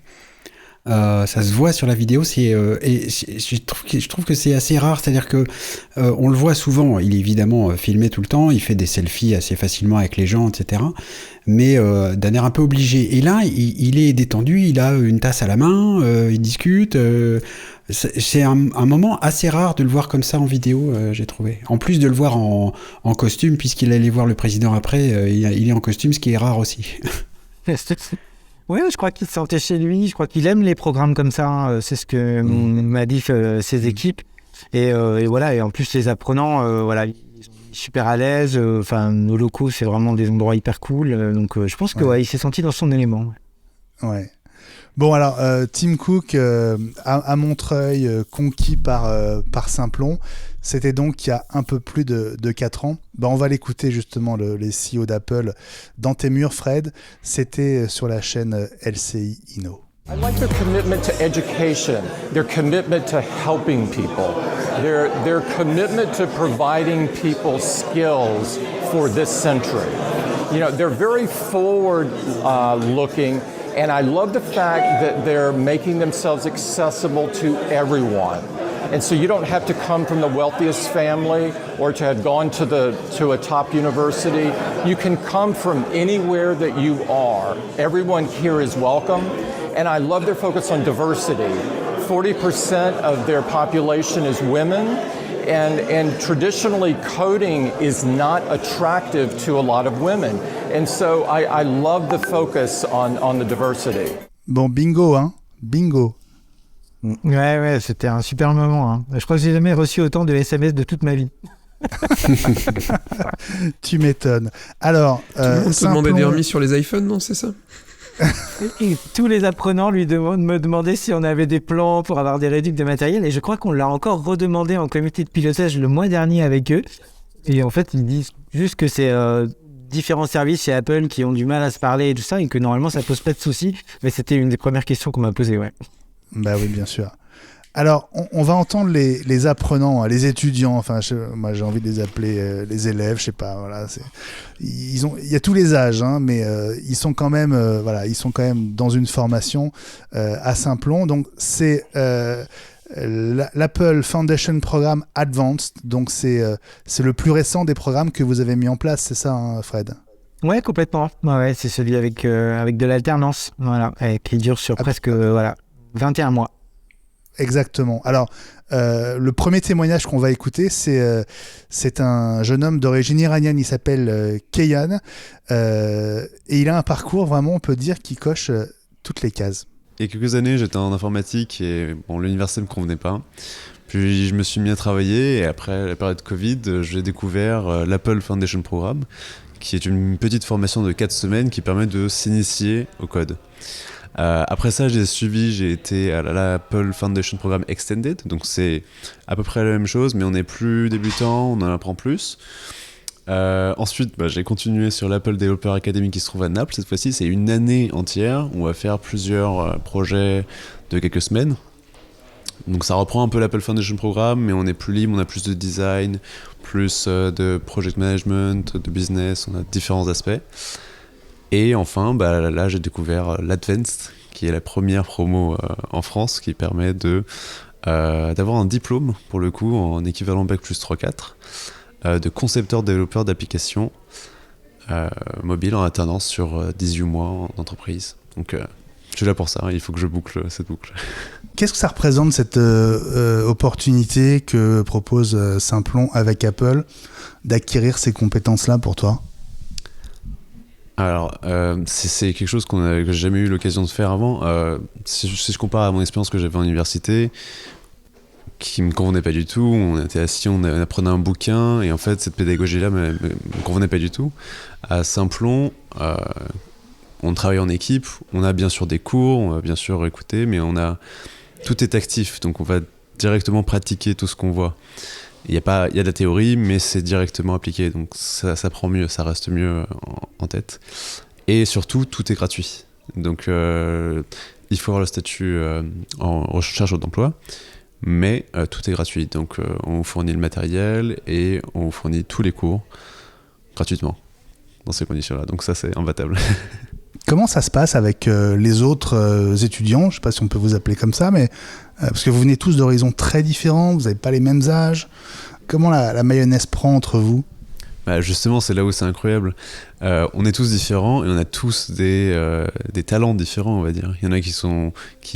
Ça se voit sur la vidéo, je trouve que c'est assez rare, c'est-à-dire que on le voit souvent, il est évidemment filmé tout le temps, il fait des selfies assez facilement avec les gens, etc. Mais d'un air un peu obligé. Et là, il est détendu, il a une tasse à la main, il discute. C'est un moment assez rare de le voir comme ça en vidéo, j'ai trouvé. En plus de le voir en costume, puisqu'il allait voir le président après, il est en costume, ce qui est rare aussi. Oui, je crois qu'il se sentait chez lui, je crois qu'il aime les programmes comme ça, c'est ce que m'a dit ses équipes. Et voilà, et en plus les apprenants, voilà, ils sont super à l'aise, nos locaux c'est vraiment des endroits hyper cool, donc je pense que il s'est senti dans son élément. Ouais. Bon alors, Tim Cook à Montreuil, conquis par Simplon. C'était donc il y a un peu plus de 4 ans. On va l'écouter justement, les CEO d'Apple, dans tes murs, Fred. C'était sur la chaîne LCI Inno. I like their commitment to education, their commitment to helping people, their commitment to providing people skills for this century. You know, they're very forward-looking, and I love the fact that they're making themselves accessible to everyone. And so you don't have to come from the wealthiest family or to have gone to a top university. You can come from anywhere that you are. Everyone here is welcome. And I love their focus on diversity. 40% of their population is women. And traditionally, coding is not attractive to a lot of women. And so I love the focus on the diversity. Bon, bingo, hein? Bingo. Ouais, c'était un super moment. Hein. Je crois que j'ai jamais reçu autant de SMS de toute ma vie. Tu m'étonnes. Alors, tout le monde te demandait des remises sur les iPhones, non? C'est ça? Et tous les apprenants me demandaient si on avait des plans pour avoir des réducts de matériel. Et je crois qu'on l'a encore redemandé en comité de pilotage le mois dernier avec eux. Et en fait, ils disent juste que c'est différents services chez Apple qui ont du mal à se parler et tout ça, et que normalement, ça pose pas de soucis. Mais c'était une des premières questions qu'on m'a posées, ouais. Bah oui, bien sûr. Alors, on va entendre les apprenants, les étudiants, enfin, moi j'ai envie de les appeler les élèves, je sais pas, voilà. Il y a tous les âges, hein, mais ils sont quand même dans une formation à Saint-Plon. Donc, c'est l'Apple Foundation Programme Advanced, donc c'est le plus récent des programmes que vous avez mis en place, c'est ça, hein, Fred? Ouais, complètement. Ouais, c'est celui avec de l'alternance, voilà, et qui dure sur presque 21 mois. Exactement. Alors, le premier témoignage qu'on va écouter, c'est un jeune homme d'origine iranienne, il s'appelle Keyan, et il a un parcours, vraiment, on peut dire, qui coche toutes les cases. Il y a quelques années, j'étais en informatique et l'université ne me convenait pas. Puis je me suis mis à travailler et après la période Covid, j'ai découvert l'Apple Foundation Programme, qui est une petite formation de 4 semaines qui permet de s'initier au code. Après ça, j'ai été à l'Apple Foundation Programme Extended, donc c'est à peu près la même chose, mais on est plus débutant, on en apprend plus. Ensuite, j'ai continué sur l'Apple Developer Academy qui se trouve à Naples. Cette fois-ci, c'est une année entière où on va faire plusieurs projets de quelques semaines. Donc ça reprend un peu l'Apple Foundation Programme, mais on est plus libre, on a plus de design, plus de project management, de business, on a différents aspects. Et enfin, là, j'ai découvert l'Advanced, qui est la première promo en France, qui permet d'avoir un diplôme, pour le coup, en équivalent Bac plus 3-4, de concepteur-développeur d'applications mobile en alternance sur 18 mois en entreprise. Donc, je suis là pour ça, il faut que je boucle cette boucle. Qu'est-ce que ça représente, cette opportunité que propose Saint-Plon avec Apple d'acquérir ces compétences-là pour toi ? Alors, c'est quelque chose que j'ai jamais eu l'occasion de faire avant. Si je compare à mon expérience que j'avais en université, qui me convenait pas du tout, on était assis, on apprenait un bouquin, et en fait, cette pédagogie-là me convenait pas du tout. À Saint-Plon, on travaille en équipe, on a bien sûr des cours, on va bien sûr écouter, mais tout est actif, donc on va directement pratiquer tout ce qu'on voit. Il y a de la théorie, mais c'est directement appliqué, donc ça prend mieux, ça reste mieux en tête. Et surtout, tout est gratuit. Donc il faut avoir le statut en recherche d'emploi, mais tout est gratuit. Donc on vous fournit le matériel et on vous fournit tous les cours gratuitement dans ces conditions-là. Donc ça, c'est imbattable. Comment ça se passe avec les autres étudiants ? Je ne sais pas si on peut vous appeler comme ça, mais parce que vous venez tous d'horizons très différents, vous n'avez pas les mêmes âges. Comment la mayonnaise prend entre vous ? Justement, c'est là où c'est incroyable. On est tous différents et on a tous des talents différents, on va dire. Il y en a qui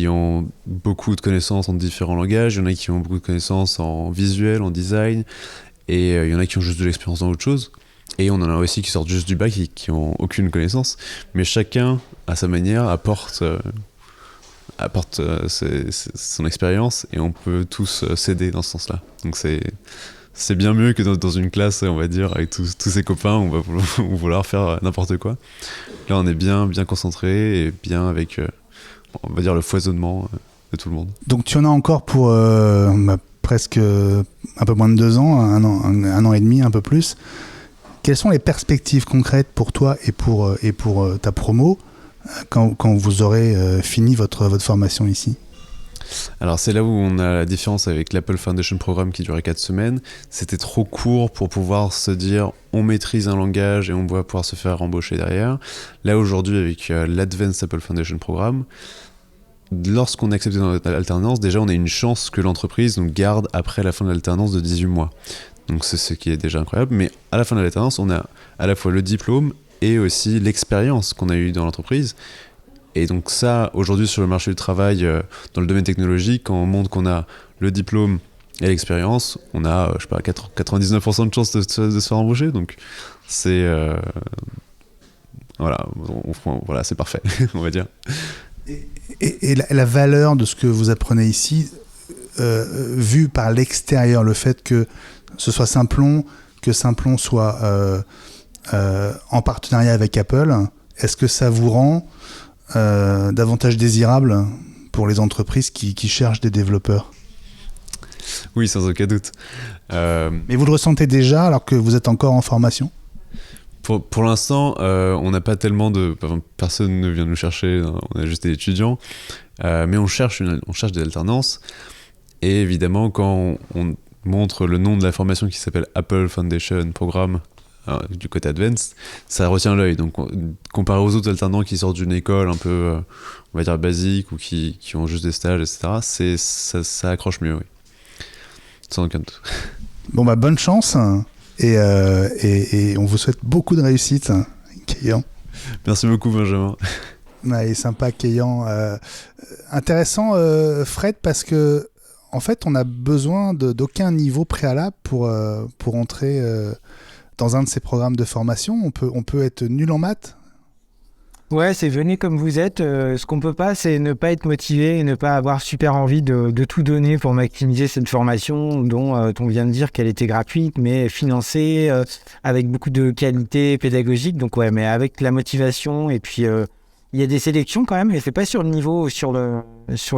ont beaucoup de connaissances en différents langages, il y en a qui ont beaucoup de connaissances en visuel, en design, et il y en a qui ont juste de l'expérience dans autre chose. Et on en a aussi qui sortent juste du bac et qui n'ont aucune connaissance. Mais chacun, à sa manière, apporte son expérience et on peut tous s'aider dans ce sens-là. Donc c'est bien mieux que dans une classe, on va dire, avec tous ses copains, on va vouloir faire n'importe quoi. Là, on est bien concentré et bien avec, on va dire, le foisonnement de tout le monde. Donc tu en as encore pour presque un peu moins de 2 ans, un an et demi, un peu plus. Quelles sont les perspectives concrètes pour toi et pour ta promo quand vous aurez fini votre formation ici ? Alors c'est là où on a la différence avec l'Apple Foundation Programme qui durait 4 semaines. C'était trop court pour pouvoir se dire on maîtrise un langage et on va pouvoir se faire embaucher derrière. Là aujourd'hui avec l'Advanced Apple Foundation Programme, lorsqu'on accepte notre alternance, déjà on a une chance que l'entreprise nous garde après la fin de l'alternance de 18 mois. Donc c'est ce qui est déjà incroyable, mais à la fin de l'alternance, on a à la fois le diplôme et aussi l'expérience qu'on a eue dans l'entreprise. Et donc ça, aujourd'hui sur le marché du travail, dans le domaine technologique, quand on montre qu'on a le diplôme et l'expérience, on a, 99% de chances de se faire embaucher. Donc c'est... voilà, c'est parfait, on va dire. Et la valeur de ce que vous apprenez ici, vue par l'extérieur, le fait que ce soit Simplon, que Simplon soit en partenariat avec Apple, est-ce que ça vous rend davantage désirable pour les entreprises qui cherchent des développeurs ? Oui, sans aucun doute. Mais vous le ressentez déjà alors que vous êtes encore en formation ? Pour l'instant, on n'a pas tellement de... Personne ne vient nous chercher, on a juste des étudiants. Mais on cherche des alternances. Et évidemment, quand on montre le nom de la formation qui s'appelle Apple Foundation Programme, du côté Advanced, ça retient l'œil. Donc, comparé aux autres alternants qui sortent d'une école un peu, on va dire, basique ou qui ont juste des stages, etc., ça accroche mieux, oui. Sans aucun doute. Bon, bonne chance et on vous souhaite beaucoup de réussite, Keyan. Merci beaucoup, Benjamin. Ouais, sympa, Keyan. Intéressant, Fred, parce que en fait, on a besoin d'aucun niveau préalable pour entrer dans un de ces programmes de formation. On peut être nul en maths. Ouais, c'est venez comme vous êtes. Ce qu'on peut pas, c'est ne pas être motivé et ne pas avoir super envie de tout donner pour maximiser cette formation dont on vient de dire qu'elle était gratuite, mais financée, avec beaucoup de qualité pédagogique. Donc ouais, mais avec la motivation et puis il y a des sélections quand même, mais c'est pas sur le niveau, sur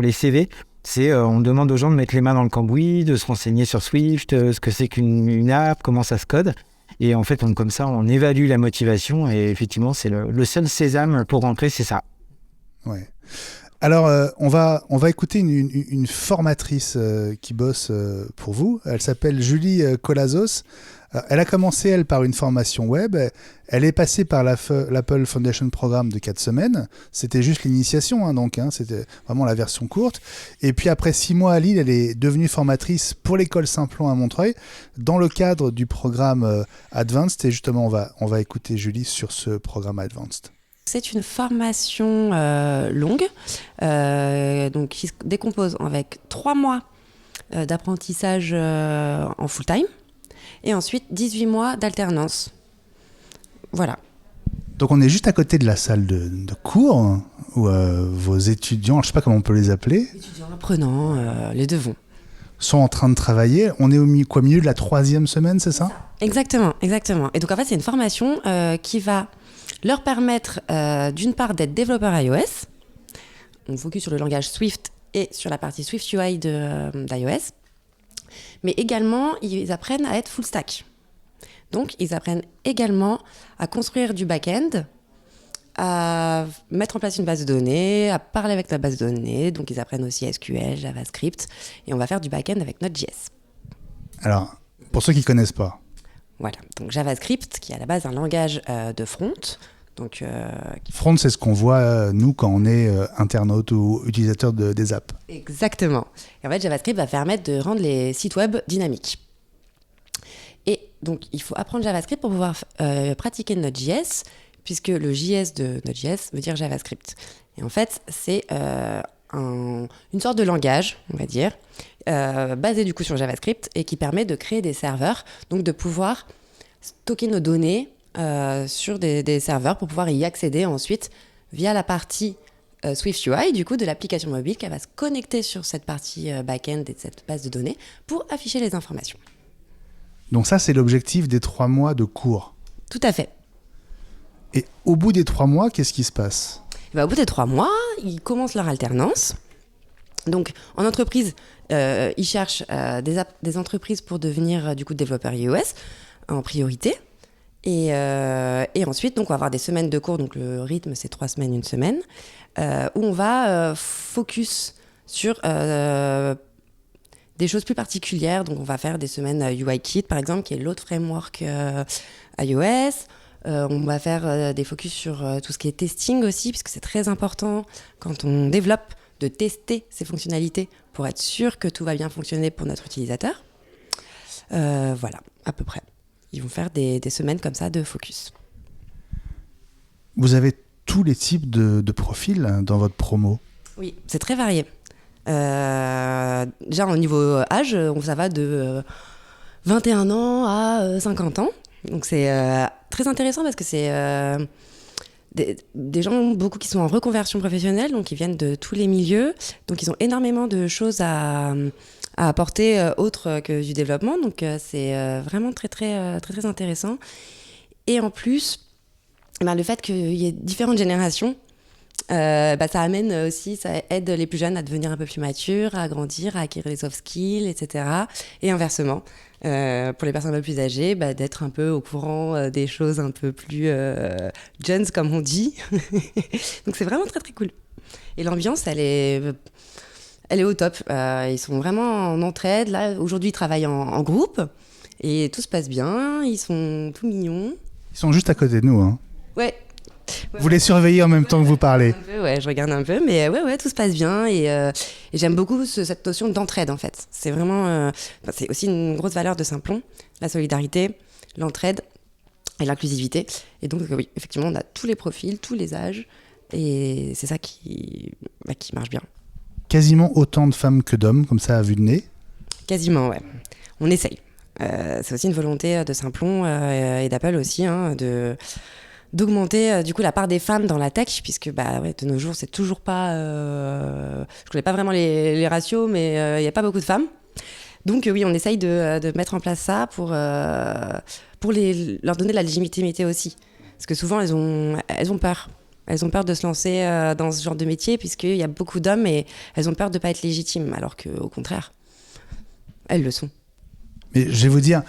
les CV. On demande aux gens de mettre les mains dans le cambouis, de se renseigner sur Swift, ce que c'est qu'une app, comment ça se code. Et en fait, comme ça, on évalue la motivation et effectivement, c'est le seul sésame pour rentrer, c'est ça. Ouais. Alors, on va écouter une formatrice qui bosse pour vous. Elle s'appelle Julie Colazos. Elle a commencé, elle, par une formation web. Elle est passée par l'Apple Foundation Programme de 4 semaines. C'était juste l'initiation, c'était vraiment la version courte. Et puis après 6 mois à Lille, elle est devenue formatrice pour l'école Simplon à Montreuil, dans le cadre du programme Advanced. Et justement, on va écouter Julie sur ce programme Advanced. C'est une formation longue, donc qui se décompose avec 3 mois d'apprentissage en full-time et ensuite 18 mois d'alternance. Voilà. Donc on est juste à côté de la salle de cours où vos étudiants, je ne sais pas comment on peut les appeler. Étudiants apprenants, les deux vont. Sont en train de travailler. On est au milieu de la 3e semaine, c'est ça ? Exactement. Et donc en fait, c'est une formation qui va leur permettre d'une part d'être développeurs iOS. On focus sur le langage Swift et sur la partie Swift UI d'iOS. Mais également, ils apprennent à être full stack. Donc, ils apprennent également à construire du back-end, à mettre en place une base de données, à parler avec la base de données. Donc, ils apprennent aussi SQL, JavaScript. Et on va faire du back-end avec Node.js. Alors, pour ceux qui ne connaissent pas. Voilà. Donc, JavaScript, qui est à la base un langage de front. Donc, front, c'est ce qu'on voit, nous, quand on est internaute ou utilisateur des apps. Exactement. Et en fait, JavaScript va permettre de rendre les sites web dynamiques. Et donc, il faut apprendre JavaScript pour pouvoir pratiquer Node.js, puisque le JS de Node.js veut dire JavaScript. Et en fait, c'est une sorte de langage, on va dire, basé du coup sur JavaScript et qui permet de créer des serveurs, donc de pouvoir stocker nos données sur des serveurs pour pouvoir y accéder ensuite via la partie Swift UI, du coup, de l'application mobile qui va se connecter sur cette partie back-end et de cette base de données pour afficher les informations. Donc ça, c'est l'objectif des 3 mois de cours. Tout à fait. Et au bout des 3 mois, qu'est-ce qui se passe ? Au bout des 3 mois, ils commencent leur alternance. Donc, en entreprise, ils cherchent des entreprises pour devenir du coup développeurs iOS en priorité. Et ensuite, donc, on va avoir des semaines de cours. Donc, le rythme, c'est 3 semaines, 1 semaine, où on va focus sur des choses plus particulières. Donc, on va faire des semaines UIKit, par exemple, qui est l'autre framework iOS. On va faire des focus sur tout ce qui est testing aussi, puisque c'est très important quand on développe de tester ces fonctionnalités pour être sûr que tout va bien fonctionner pour notre utilisateur. Voilà, à peu près. Ils vont faire des semaines comme ça de focus. Vous avez tous les types de profils dans votre promo? Oui, c'est très varié. Déjà, au niveau âge, ça va de 21 ans à 50 ans. Donc, c'est très intéressant parce que c'est des gens, beaucoup qui sont en reconversion professionnelle, donc ils viennent de tous les milieux. Donc, ils ont énormément de choses à apporter autre que du développement. Donc, c'est vraiment très, très, très, très intéressant. Et en plus, le fait qu'il y ait différentes générations, ça amène aussi, ça aide les plus jeunes à devenir un peu plus matures, à grandir, à acquérir les soft skills, etc. Et inversement, pour les personnes un peu plus âgées, d'être un peu au courant des choses un peu plus jeunes, comme on dit. Donc c'est vraiment très très cool. Et l'ambiance, elle est au top. Ils sont vraiment en entraide. Là, aujourd'hui, ils travaillent en groupe et tout se passe bien. Ils sont tout mignons. Ils sont juste à côté de nous, hein. Ouais. Vous les surveillez en même temps que vous parlez? Ouais, je regarde un peu, mais ouais, tout se passe bien et j'aime beaucoup cette notion d'entraide en fait. C'est vraiment, c'est aussi une grosse valeur de Simplon, la solidarité, l'entraide et l'inclusivité. Et donc oui, effectivement, on a tous les profils, tous les âges et c'est ça qui marche bien. Quasiment autant de femmes que d'hommes, comme ça à vue de nez? Quasiment, ouais. On essaye. C'est aussi une volonté de Simplon et d'Apple aussi, hein, d'augmenter du coup la part des femmes dans la tech, puisque de nos jours c'est toujours pas je connais pas vraiment les ratios, mais il n'y a pas beaucoup de femmes, donc oui, on essaye de mettre en place ça pour leur donner de la légitimité aussi, parce que souvent elles ont peur de se lancer dans ce genre de métier, puisqu'il y a beaucoup d'hommes et elles ont peur de pas être légitimes, alors qu'au contraire elles le sont. Mais je vais vous dire,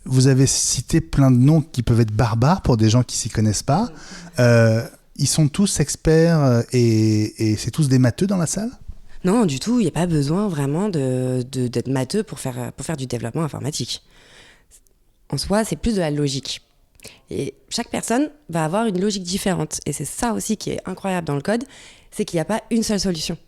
vous avez cité plein de noms qui peuvent être barbares pour des gens qui s'y connaissent pas. Ils sont tous experts et c'est tous des matheux dans la salle? Non, du tout. Il n'y a pas besoin vraiment d'être matheux pour faire du développement informatique. En soi, c'est plus de la logique. Et chaque personne va avoir une logique différente. Et c'est ça aussi qui est incroyable dans le code, c'est qu'il n'y a pas une seule solution.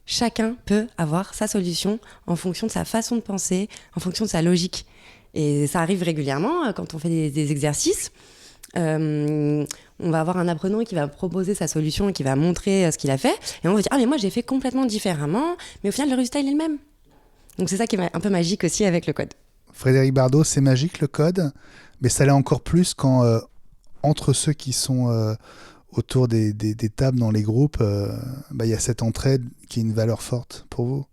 Chacun peut avoir sa solution en fonction de sa façon de penser, en fonction de sa logique. Et ça arrive régulièrement quand on fait des exercices. On va avoir un apprenant qui va proposer sa solution et qui va montrer ce qu'il a fait. Et on va dire « Ah, mais moi, j'ai fait complètement différemment. » Mais au final, le résultat, il est le même. Donc, c'est ça qui est un peu magique aussi avec le code. Frédéric Bardot, c'est magique le code, mais ça l'est encore plus quand, entre ceux qui sont autour des tables dans les groupes, y a cette entraide qui est une valeur forte pour vous.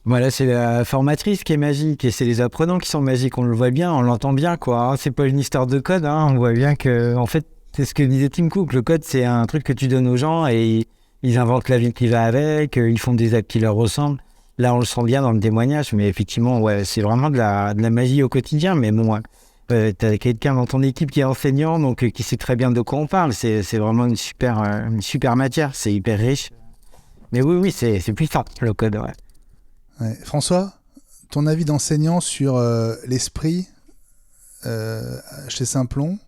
Voilà, c'est la formatrice qui est magique et c'est les apprenants qui sont magiques. On le voit bien, on l'entend bien, quoi. C'est pas une histoire de code, hein. On voit bien que, en fait, c'est ce que disait Tim Cook. Le code, c'est un truc que tu donnes aux gens et ils inventent la vie qui va avec, ils font des apps qui leur ressemblent. Là, on le sent bien dans le témoignage, mais effectivement, ouais, c'est vraiment de la magie au quotidien. Mais bon, t'as quelqu'un dans ton équipe qui est enseignant, donc qui sait très bien de quoi on parle. C'est vraiment une super matière. C'est hyper riche. Mais oui, c'est puissant, le code, ouais. Ouais. François, ton avis d'enseignant sur l'esprit chez Simplon,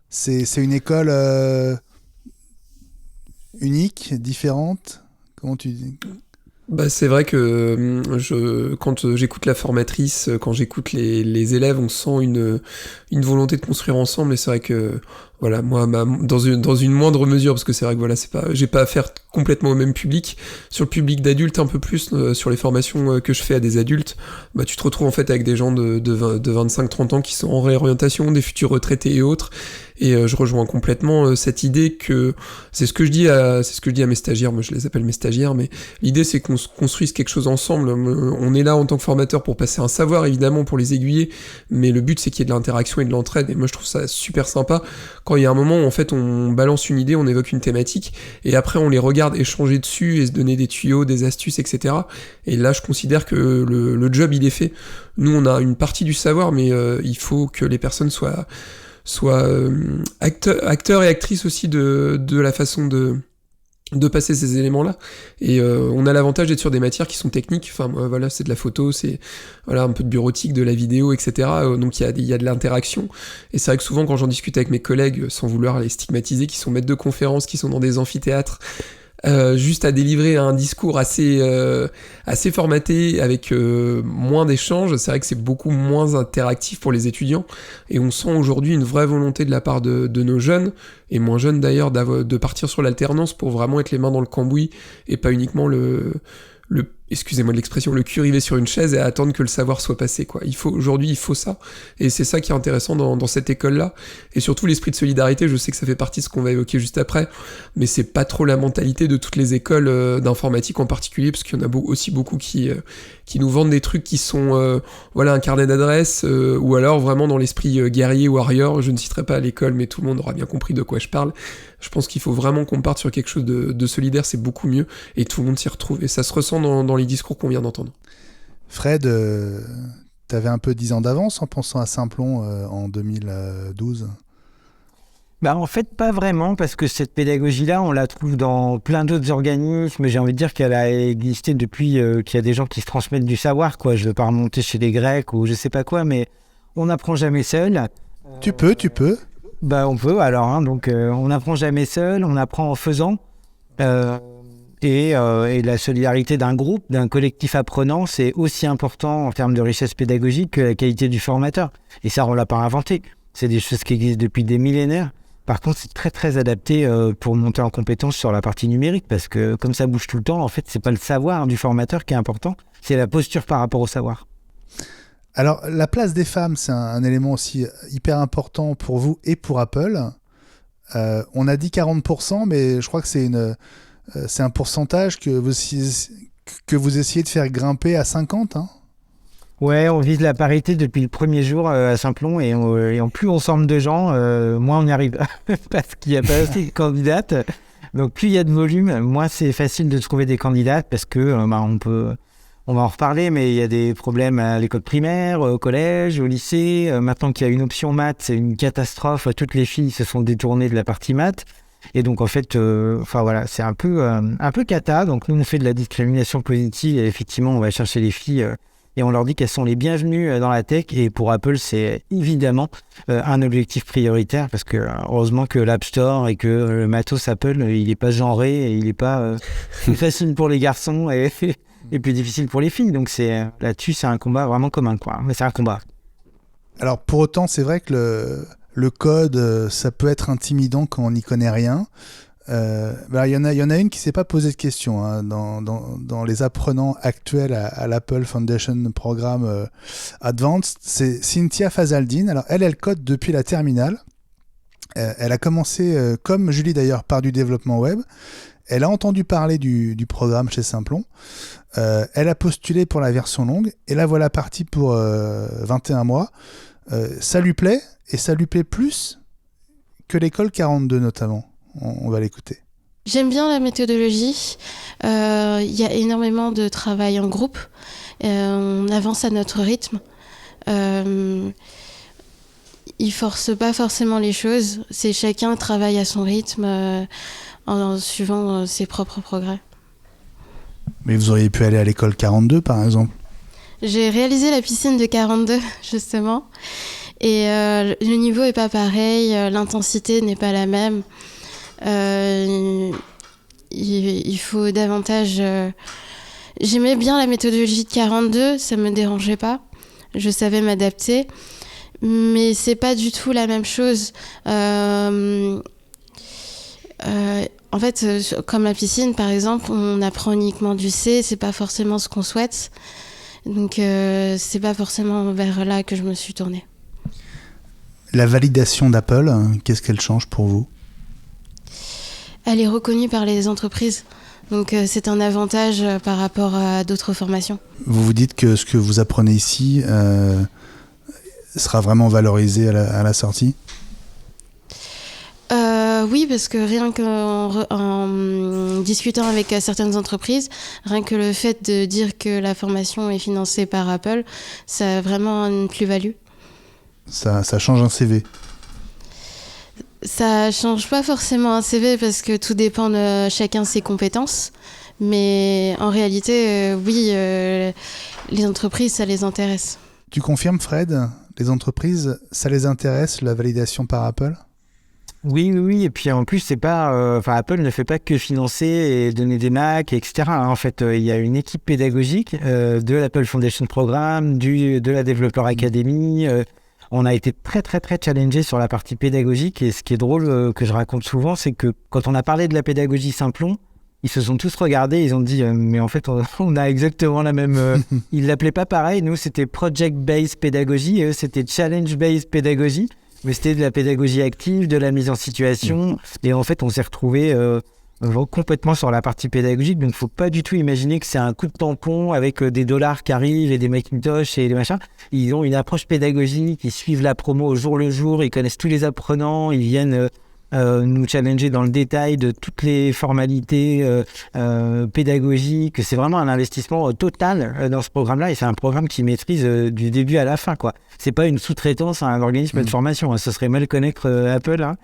c'est une école unique, différente? Comment tu dis? C'est vrai que quand j'écoute la formatrice, quand j'écoute les élèves, on sent une volonté de construire ensemble. Et c'est vrai que voilà, moi, dans une moindre mesure, parce que c'est vrai que voilà, j'ai pas affaire complètement au même public. Sur le public d'adultes, un peu plus sur les formations que je fais à des adultes, tu te retrouves en fait avec des gens de 25-30 ans qui sont en réorientation, des futurs retraités et autres. Et je rejoins complètement cette idée que c'est ce que je dis à mes stagiaires. Moi, je les appelle mes stagiaires, mais l'idée c'est qu'on se construise quelque chose ensemble. On est là en tant que formateur pour passer un savoir, évidemment, pour les aiguiller, mais le but c'est qu'il y ait de l'interaction et de l'entraide. Et moi, je trouve ça super sympa quand il y a un moment où en fait on balance une idée, on évoque une thématique, et après on les regarde échanger dessus et se donner des tuyaux, des astuces, etc. Et là, je considère que le job il est fait. Nous, on a une partie du savoir, mais il faut que les personnes soient acteurs et actrices aussi de la façon de passer ces éléments-là. Et on a l'avantage d'être sur des matières qui sont techniques. Enfin, voilà, c'est de la photo, c'est un peu de bureautique, de la vidéo, etc. Donc il y a de l'interaction. Et c'est vrai que souvent, quand j'en discute avec mes collègues, sans vouloir les stigmatiser, qui sont maîtres de conférences, qui sont dans des amphithéâtres, juste à délivrer un discours assez formaté, avec moins d'échanges, c'est vrai que c'est beaucoup moins interactif pour les étudiants, et on sent aujourd'hui une vraie volonté de la part de nos jeunes, et moins jeunes d'ailleurs, de partir sur l'alternance pour vraiment être les mains dans le cambouis, et pas uniquement excusez-moi de l'expression, le cul rivé sur une chaise et à attendre que le savoir soit passé, quoi. Aujourd'hui, il faut ça. Et c'est ça qui est intéressant dans cette école-là. Et surtout, l'esprit de solidarité, je sais que ça fait partie de ce qu'on va évoquer juste après, mais c'est pas trop la mentalité de toutes les écoles d'informatique en particulier, parce qu'il y en a aussi beaucoup qui nous vendent des trucs qui sont, un carnet d'adresses, ou alors vraiment dans l'esprit guerrier, warrior. Je ne citerai pas l'école, mais tout le monde aura bien compris de quoi je parle. Je pense qu'il faut vraiment qu'on parte sur quelque chose de solidaire, c'est beaucoup mieux, et tout le monde s'y retrouve. Et ça se ressent dans les discours qu'on vient d'entendre. Fred, t'avais un peu 10 ans d'avance en pensant à Simplon en 2012 ? En fait, pas vraiment, parce que cette pédagogie-là, on la trouve dans plein d'autres organismes. J'ai envie de dire qu'elle a existé depuis qu'il y a des gens qui se transmettent du savoir, quoi. Je ne veux pas remonter chez les Grecs ou je sais pas quoi, mais on n'apprend jamais seul. Tu peux. On peut, alors. Donc, on n'apprend jamais seul, on apprend en faisant. Et la solidarité d'un groupe, d'un collectif apprenant, c'est aussi important en termes de richesse pédagogique que la qualité du formateur. Et ça, on l'a pas inventé. C'est des choses qui existent depuis des millénaires. Par contre, c'est très très adapté pour monter en compétence sur la partie numérique, parce que comme ça bouge tout le temps, en fait, c'est pas le savoir du formateur qui est important, c'est la posture par rapport au savoir. Alors, la place des femmes, c'est un élément aussi hyper important pour vous et pour Apple. On a dit 40%, mais je crois que c'est un pourcentage que vous essayez de faire grimper à 50%, hein ? Ouais, on vise la parité depuis le premier jour à Simplon, et en plus on forme de gens, moins on y arrive, parce qu'il n'y a pas assez de candidates. Donc plus il y a de volume, moins c'est facile de trouver des candidates, parce que on va en reparler, mais il y a des problèmes à l'école primaire, au collège, au lycée. Maintenant qu'il y a une option maths, c'est une catastrophe. Toutes les filles se sont détournées de la partie maths. Et donc en fait, c'est un peu cata. Donc nous on fait de la discrimination positive, et effectivement on va chercher les filles et on leur dit qu'elles sont les bienvenues dans la tech. Et pour Apple, c'est évidemment un objectif prioritaire, parce que heureusement que l'App Store et que le matos Apple, il n'est pas genré, et il n'est pas plus facile pour les garçons et plus difficile pour les filles. Donc là-dessus, c'est un combat vraiment commun, quoi. Mais c'est un combat. Alors pour autant, c'est vrai que le code, ça peut être intimidant quand on n'y connaît rien. Il y en a une qui s'est pas posé de questions, hein, dans les apprenants actuels à l'Apple Foundation Programme Advanced. C'est Cynthia Fazaldine. Alors elle code depuis la terminale. Elle a commencé, comme Julie d'ailleurs, par du développement web. Elle a entendu parler du programme chez Simplon. Elle a postulé pour la version longue. Et là, voilà parti pour 21 mois. Ça lui plaît, et ça lui plaît plus que l'école 42 notamment. On va l'écouter. J'aime bien la méthodologie. Il y a énormément de travail en groupe. On avance à notre rythme. Il force pas forcément les choses. C'est chacun travaille à son rythme en suivant ses propres progrès. Mais vous auriez pu aller à l'école 42 par exemple. J'ai réalisé la piscine de 42 justement. Et le niveau est pas pareil, l'intensité n'est pas la même. Il faut davantage... J'aimais bien la méthodologie de 42, ça me dérangeait pas. Je savais m'adapter. Mais c'est pas du tout la même chose. En fait, comme la piscine, par exemple, on apprend uniquement du C, c'est pas forcément ce qu'on souhaite. Donc, c'est pas forcément vers là que je me suis tournée. La validation d'Apple, qu'est-ce qu'elle change pour vous ? Elle est reconnue par les entreprises. Donc c'est un avantage par rapport à d'autres formations. Vous vous dites que ce que vous apprenez ici sera vraiment valorisé à la sortie ? Oui, parce que rien qu'en discutant avec certaines entreprises, rien que le fait de dire que la formation est financée par Apple, ça a vraiment une plus-value. Ça change un CV ? Ça change pas forcément un CV parce que tout dépend de chacun ses compétences. Mais en réalité, oui, les entreprises, ça les intéresse. Tu confirmes, Fred ? Les entreprises, ça les intéresse, la validation par Apple ? Oui. Et puis en plus, c'est pas, Apple ne fait pas que financer et donner des Macs, etc. En fait, il y a une équipe pédagogique de l'Apple Foundation Programme, de la Developer Academy. On a été très challengé sur la partie pédagogique. Et ce qui est drôle, que je raconte souvent, c'est que quand on a parlé de la pédagogie Simplon, ils se sont tous regardés, ils ont dit mais en fait on a exactement la même. Ils l'appelaient pas pareil. Nous c'était Project Based Pédagogie et eux c'était Challenge Based Pédagogie. Mais c'était de la pédagogie active, de la mise en situation. Et en fait, on s'est retrouvés complètement sur la partie pédagogique. Donc, il ne faut pas du tout imaginer que c'est un coup de tampon avec des dollars qui arrivent et des Macintosh et des machins. Ils ont une approche pédagogique. Ils suivent la promo au jour le jour. Ils connaissent tous les apprenants. Ils viennent nous challenger dans le détail de toutes les formalités pédagogiques. C'est vraiment un investissement total dans ce programme-là. Et c'est un programme qui maîtrise du début à la fin, quoi. C'est pas une sous-traitance à un organisme de formation. Ce serait mal connaître Apple. Hein.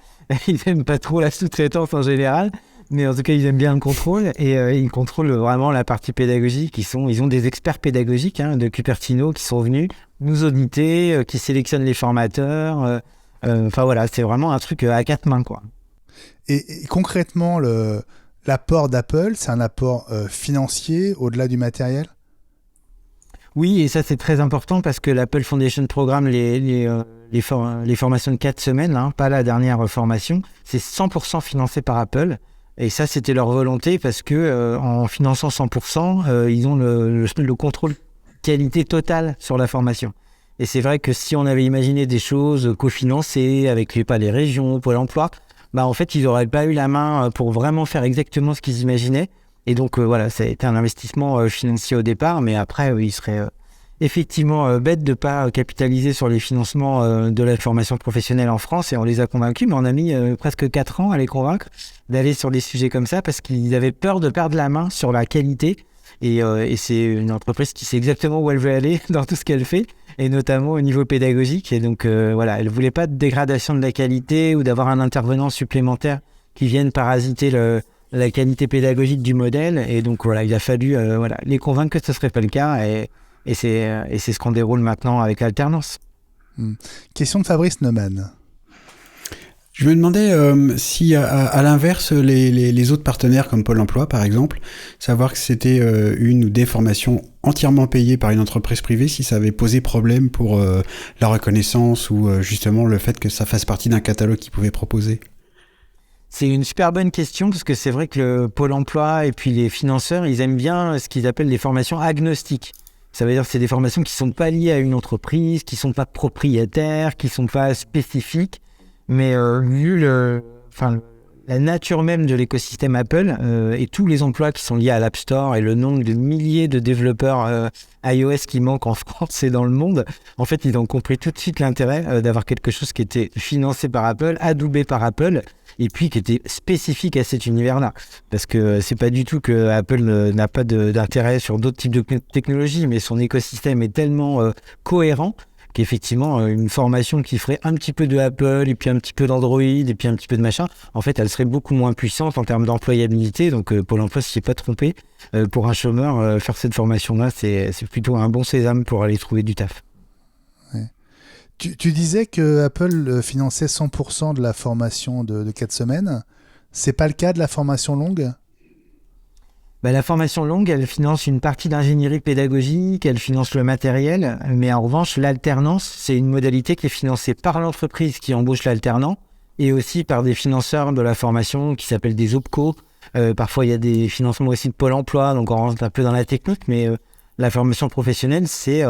Ils n'aiment pas trop la sous-traitance en général. Mais en tout cas, ils aiment bien le contrôle. Et ils contrôlent vraiment la partie pédagogique. Ils ont des experts pédagogiques de Cupertino qui sont venus nous auditer, qui sélectionnent les formateurs. Voilà, c'est vraiment un truc à quatre mains, quoi. Et concrètement, l'apport d'Apple, c'est un apport financier au-delà du matériel ? Oui, et ça c'est très important parce que l'Apple Foundation Programme, les formations de 4 semaines, pas la dernière formation, c'est 100% financé par Apple. Et ça, c'était leur volonté parce que en finançant 100%, ils ont le contrôle qualité totale sur la formation. Et c'est vrai que si on avait imaginé des choses cofinancées avec les régions, Pôle emploi, en fait, ils n'auraient pas eu la main pour vraiment faire exactement ce qu'ils imaginaient. Et donc, voilà, ça a été un investissement financier au départ, mais après, il serait effectivement bête de ne pas capitaliser sur les financements de la formation professionnelle en France. Et on les a convaincus, mais on a mis presque 4 ans à les convaincre d'aller sur des sujets comme ça parce qu'ils avaient peur de perdre la main sur la qualité. Et c'est une entreprise qui sait exactement où elle veut aller dans tout ce qu'elle fait, et notamment au niveau pédagogique. Et donc, elle ne voulait pas de dégradation de la qualité ou d'avoir un intervenant supplémentaire qui vienne parasiter la qualité pédagogique du modèle. Et donc, il a fallu les convaincre que ce ne serait pas le cas. Et c'est ce qu'on déroule maintenant avec Alternance. Question de Fabrice Neumann. Je me demandais si, à l'inverse, les autres partenaires comme Pôle emploi, par exemple, savoir que c'était une ou des formations entièrement payées par une entreprise privée, si ça avait posé problème pour la reconnaissance ou justement le fait que ça fasse partie d'un catalogue qu'ils pouvaient proposer. C'est une super bonne question parce que c'est vrai que le Pôle emploi et puis les financeurs, ils aiment bien ce qu'ils appellent les formations agnostiques. Ça veut dire que c'est des formations qui ne sont pas liées à une entreprise, qui ne sont pas propriétaires, qui ne sont pas spécifiques. Mais vu la nature même de l'écosystème Apple et tous les emplois qui sont liés à l'App Store et le nombre de milliers de développeurs iOS qui manquent en France et dans le monde, en fait, ils ont compris tout de suite l'intérêt d'avoir quelque chose qui était financé par Apple, adoubé par Apple, et puis qui était spécifique à cet univers-là. Parce que c'est pas du tout que Apple n'a pas d'intérêt sur d'autres types de technologies, mais son écosystème est tellement cohérent qu'effectivement, une formation qui ferait un petit peu de Apple, et puis un petit peu d'Android, et puis un petit peu de machin, en fait, elle serait beaucoup moins puissante en termes d'employabilité. Donc, Pôle emploi, si je ne pas trompé, pour un chômeur, faire cette formation-là, c'est plutôt un bon sésame pour aller trouver du taf. Ouais. Tu disais que Apple finançait 100% de la formation de 4 semaines. C'est pas le cas de la formation longue ? La formation longue, elle finance une partie d'ingénierie pédagogique, elle finance le matériel, mais en revanche, l'alternance, c'est une modalité qui est financée par l'entreprise qui embauche l'alternant et aussi par des financeurs de la formation qui s'appellent des OPCO. Parfois, il y a des financements aussi de Pôle emploi, donc on rentre un peu dans la technique, mais la formation professionnelle, c'est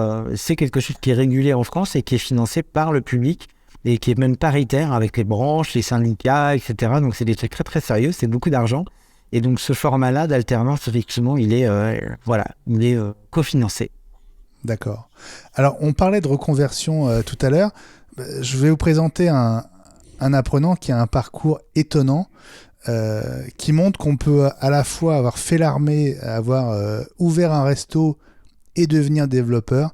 quelque chose qui est régulé en France et qui est financé par le public et qui est même paritaire avec les branches, les syndicats, etc. Donc c'est des trucs très très sérieux, c'est beaucoup d'argent. Et donc ce format-là d'alternance, effectivement, il est cofinancé. D'accord. Alors on parlait de reconversion tout à l'heure. Je vais vous présenter un apprenant qui a un parcours étonnant, qui montre qu'on peut à la fois avoir fait l'armée, avoir ouvert un resto et devenir développeur.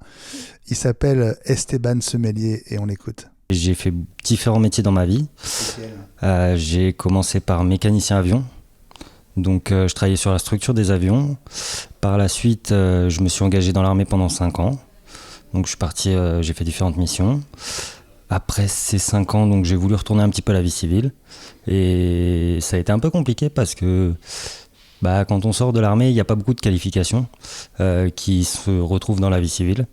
Il s'appelle Esteban Semelier et on l'écoute. J'ai fait différents métiers dans ma vie. J'ai commencé par mécanicien avion. Donc je travaillais sur la structure des avions. Par la suite, je me suis engagé dans l'armée pendant 5 ans. Donc je suis parti, j'ai fait différentes missions. Après ces 5 ans, donc j'ai voulu retourner un petit peu à la vie civile. Et ça a été un peu compliqué parce que quand on sort de l'armée, il n'y a pas beaucoup de qualifications qui se retrouvent dans la vie civile.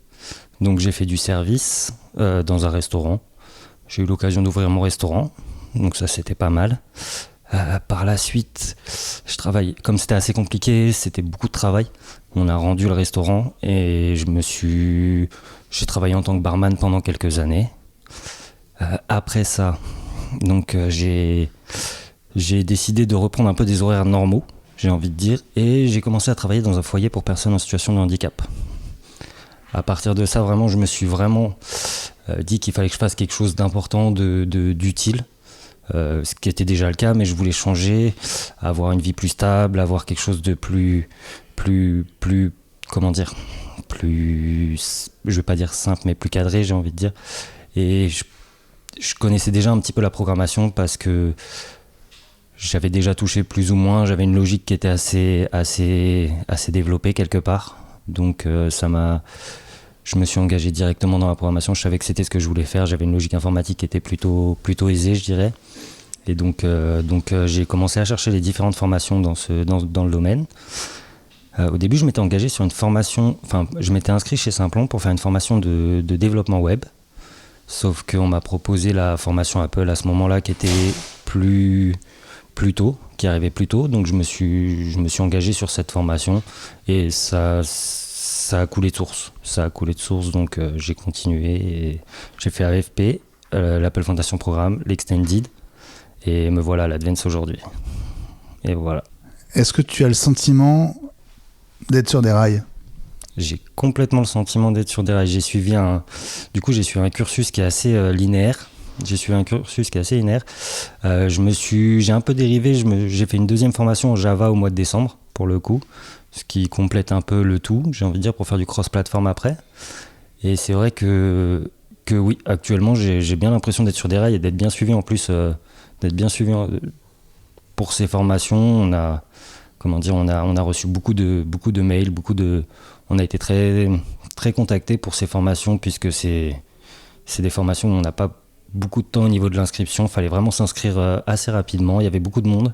Donc j'ai fait du service dans un restaurant. J'ai eu l'occasion d'ouvrir mon restaurant, donc ça c'était pas mal. Par la suite, je travaille. Comme c'était assez compliqué, c'était beaucoup de travail. On a rendu le restaurant et j'ai travaillé en tant que barman pendant quelques années. Après ça, donc j'ai décidé de reprendre un peu des horaires normaux, j'ai envie de dire, et j'ai commencé à travailler dans un foyer pour personnes en situation de handicap. À partir de ça, vraiment, je me suis vraiment dit qu'il fallait que je fasse quelque chose d'important, d'utile. Ce qui était déjà le cas, mais je voulais changer, avoir une vie plus stable, avoir quelque chose de plus comment dire, plus, je vais pas dire simple, mais plus cadré, j'ai envie de dire. Et je connaissais déjà un petit peu la programmation parce que j'avais déjà touché plus ou moins, j'avais une logique qui était assez développée quelque part. Donc je me suis engagé directement dans la programmation, je savais que c'était ce que je voulais faire, j'avais une logique informatique qui était plutôt aisée, je dirais. Et donc j'ai commencé à chercher les différentes formations dans le domaine. Au début, je m'étais engagé sur une formation, je m'étais inscrit chez Simplon pour faire une formation de développement web. Sauf qu'on m'a proposé la formation Apple à ce moment-là qui était plus tôt, qui arrivait plus tôt. Donc je me suis engagé sur cette formation et ça a coulé de source. Donc j'ai continué et j'ai fait AFP, l'Apple Foundation Programme, l'Extended et me voilà à l'Advance aujourd'hui. Et voilà. Est-ce que tu as le sentiment d'être sur des rails ? J'ai complètement le sentiment d'être sur des rails. J'ai suivi un cursus qui est assez linéaire. J'ai un peu dérivé. J'ai fait une deuxième formation en Java au mois de décembre, pour le coup, ce qui complète un peu le tout, j'ai envie de dire, pour faire du cross-platform après. Et c'est vrai que oui, actuellement, j'ai bien l'impression d'être sur des rails et d'être bien suivi en plus, pour ces formations. On a reçu beaucoup de mails, on a été très, très contactés pour ces formations puisque c'est des formations où on n'a pas beaucoup de temps au niveau de l'inscription. Il fallait vraiment s'inscrire assez rapidement. Il y avait beaucoup de monde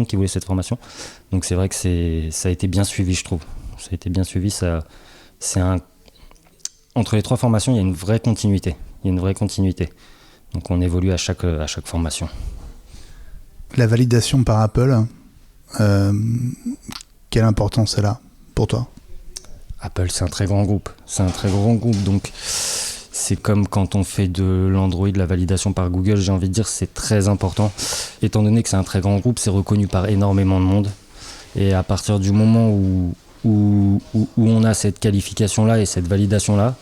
qui voulait cette formation. Donc c'est vrai que ça a été bien suivi, je trouve. Ça a été bien suivi. Entre les 3 formations, il y a une vraie continuité. Donc on évolue à chaque formation. La validation par Apple, quelle importance elle a pour toi ? Apple, c'est un très grand groupe. Donc c'est comme quand on fait de l'Android, la validation par Google, j'ai envie de dire, c'est très important. Étant donné que c'est un très grand groupe, c'est reconnu par énormément de monde. Et à partir du moment où on a cette qualification-là et cette validation-là,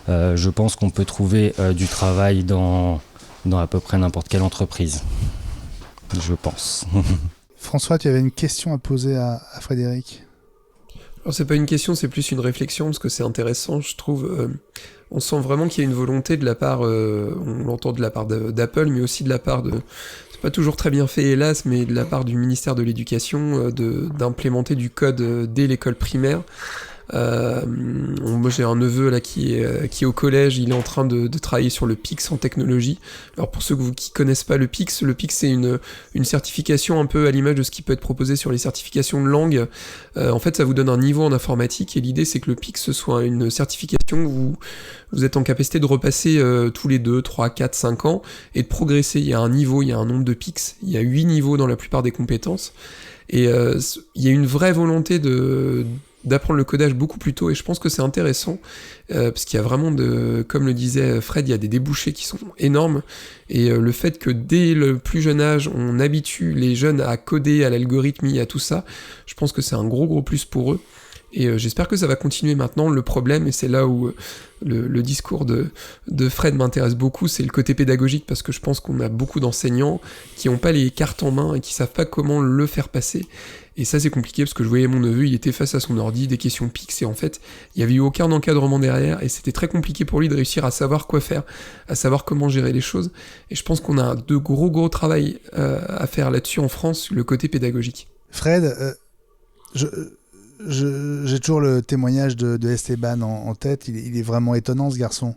je pense qu'on peut trouver du travail dans à peu près n'importe quelle entreprise. Je pense. François, tu avais une question à poser à Frédéric ? Alors c'est pas une question, c'est plus une réflexion, parce que c'est intéressant, je trouve. On sent vraiment qu'il y a une volonté de la part, on l'entend de la part d'Apple, mais aussi de la part c'est pas toujours très bien fait hélas, mais de la part du ministère de l'Éducation, d'implémenter du code dès l'école primaire. Moi j'ai un neveu là qui est au collège, il est en train de travailler sur le PIX en technologie. Alors pour ceux qui connaissent pas le PIX c'est une certification un peu à l'image de ce qui peut être proposé sur les certifications de langue. En fait ça vous donne un niveau en informatique et l'idée c'est que le PIX soit une certification où vous êtes en capacité de repasser tous les 2, 3, 4, 5 ans et de progresser. Il y a un niveau, il y a un nombre de PIX, il y a 8 niveaux dans la plupart des compétences et il y a une vraie volonté d'apprendre le codage beaucoup plus tôt, et je pense que c'est intéressant, parce qu'il y a vraiment, comme le disait Fred, il y a des débouchés qui sont énormes, et le fait que dès le plus jeune âge, on habitue les jeunes à coder, à l'algorithmie, à tout ça, je pense que c'est un gros plus pour eux. Et j'espère que ça va continuer maintenant. Le problème, et c'est là où le discours de Fred m'intéresse beaucoup, c'est le côté pédagogique, parce que je pense qu'on a beaucoup d'enseignants qui n'ont pas les cartes en main et qui savent pas comment le faire passer. Et ça, c'est compliqué, parce que je voyais mon neveu, il était face à son ordi, des questions PIX, et en fait, il n'y avait eu aucun encadrement derrière, et c'était très compliqué pour lui de réussir à savoir quoi faire, à savoir comment gérer les choses. Et je pense qu'on a de gros travail à faire là-dessus en France, le côté pédagogique. Fred, j'ai toujours le témoignage de Esteban en tête. Il est vraiment étonnant, ce garçon.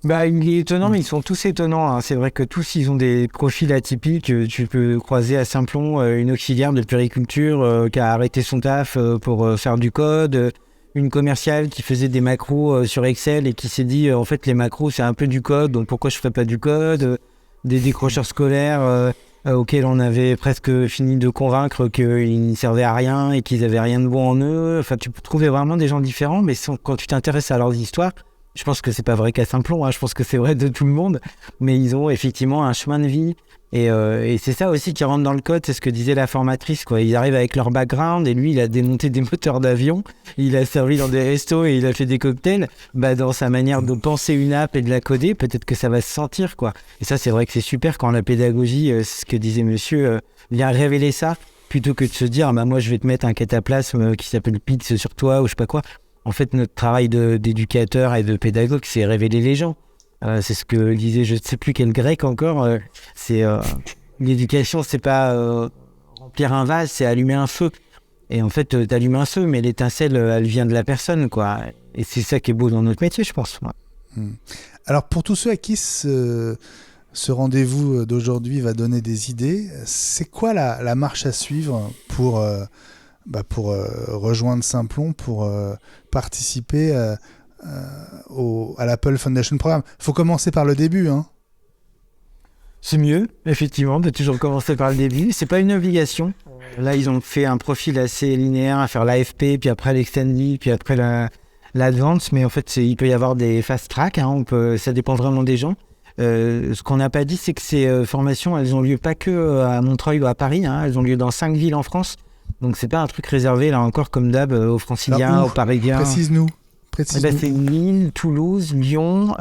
Bah, il est étonnant, mais ils sont tous étonnants, hein. C'est vrai que tous, ils ont des profils atypiques. Tu peux croiser à Saint-Plon une auxiliaire de puériculture qui a arrêté son taf pour faire du code, une commerciale qui faisait des macros sur Excel et qui s'est dit en fait les macros c'est un peu du code, donc pourquoi je ferais pas du code, des décrocheurs scolaires auxquels on avait presque fini de convaincre qu'ils ne servaient à rien et qu'ils avaient rien de bon en eux. Enfin, tu peux trouver vraiment des gens différents, mais quand tu t'intéresses à leurs histoires, je pense que c'est pas vrai qu'à Saint-Plon, hein, je pense que c'est vrai de tout le monde, mais ils ont effectivement un chemin de vie. Et c'est ça aussi qui rentre dans le code, c'est ce que disait la formatrice, quoi. Ils arrivent avec leur background, et lui, il a démonté des moteurs d'avion, il a servi dans des restos et il a fait des cocktails. Bah, dans sa manière de penser une app et de la coder, peut-être que ça va se sentir, quoi. Et ça, c'est vrai que c'est super quand la pédagogie, c'est ce que disait monsieur, vient révéler ça, plutôt que de se dire, bah, moi, je vais te mettre un cataplasme qui s'appelle Pix sur toi, ou je sais pas quoi. En fait, notre travail d'éducateur et de pédagogue, c'est révéler les gens. C'est ce que disait, je ne sais plus quel grec encore, c'est l'éducation, c'est pas remplir un vase, c'est allumer un feu. Et en fait, t'allumes un feu, mais l'étincelle, elle vient de la personne, quoi. Et c'est ça qui est beau dans notre métier, je pense. Ouais. Alors, pour tous ceux à qui ce rendez-vous d'aujourd'hui va donner des idées, c'est quoi la marche à suivre pour rejoindre Saint-Plon, pour participer à l'Apple Foundation Programme? Il faut commencer par le début, hein. C'est mieux, effectivement, de toujours commencer par le début. C'est pas une obligation. Là, ils ont fait un profil assez linéaire à faire l'AFP, puis après l'Extended, puis après l'Advance. Mais en fait, il peut y avoir des fast track, hein, ça dépend vraiment des gens. Ce qu'on n'a pas dit, c'est que ces formations, elles ont lieu pas que à Montreuil ou à Paris, hein, elles ont lieu dans 5 villes en France. Donc c'est pas un truc réservé, là encore, comme d'hab, aux Franciliens, aux Parisiens. Précise-nous. C'est Lille, Toulouse, Lyon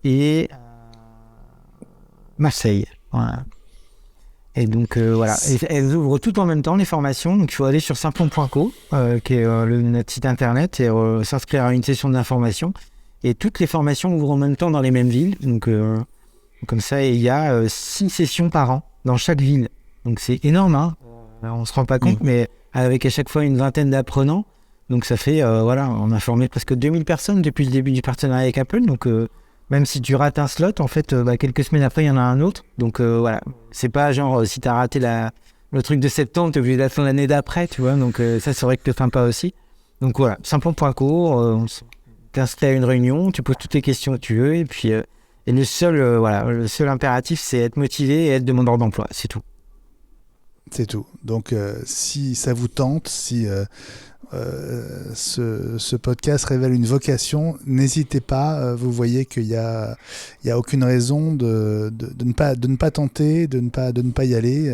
et Marseille. Voilà. Et donc voilà, et elles ouvrent toutes en même temps les formations. Donc il faut aller sur saintplon.co, qui est notre site internet, et s'inscrire à une session d'information. Et toutes les formations ouvrent en même temps dans les mêmes villes. Donc comme ça, il y a 6 sessions par an dans chaque ville. Donc c'est énorme, hein. On se rend pas compte, mais avec à chaque fois une vingtaine d'apprenants. Donc ça fait, on a formé presque 2000 personnes depuis le début du partenariat avec Apple. Donc même si tu rates un slot, en fait, quelques semaines après, il y en a un autre. Donc voilà, c'est pas genre si tu as raté le truc de septembre, tu es obligé d'attendre l'année d'après, tu vois. Donc ça, c'est vrai que c'est sympa aussi. Donc voilà, saintplon.co, t'inscris à une réunion, tu poses toutes les questions que tu veux. Et puis le seul impératif, c'est être motivé et être demandeur d'emploi, c'est tout. C'est tout. Donc si ça vous tente, si ce podcast révèle une vocation, n'hésitez pas. Vous voyez qu'il y a aucune raison de ne pas tenter, de ne pas y aller.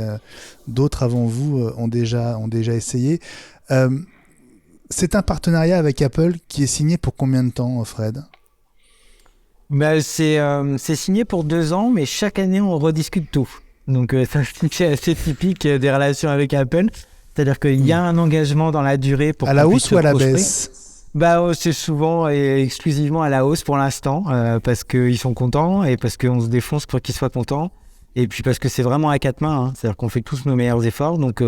D'autres avant vous ont déjà essayé. C'est un partenariat avec Apple qui est signé pour combien de temps, Fred ? C'est signé pour 2 ans, mais chaque année on rediscute tout. Donc c'est assez typique des relations avec Apple. C'est-à-dire qu'il y a un engagement dans la durée pour à la hausse ou à la baisse? C'est souvent et exclusivement à la hausse pour l'instant, parce qu'ils sont contents et parce qu'on se défonce pour qu'ils soient contents. Et puis parce que c'est vraiment à 4 mains, hein. C'est-à-dire qu'on fait tous nos meilleurs efforts. Donc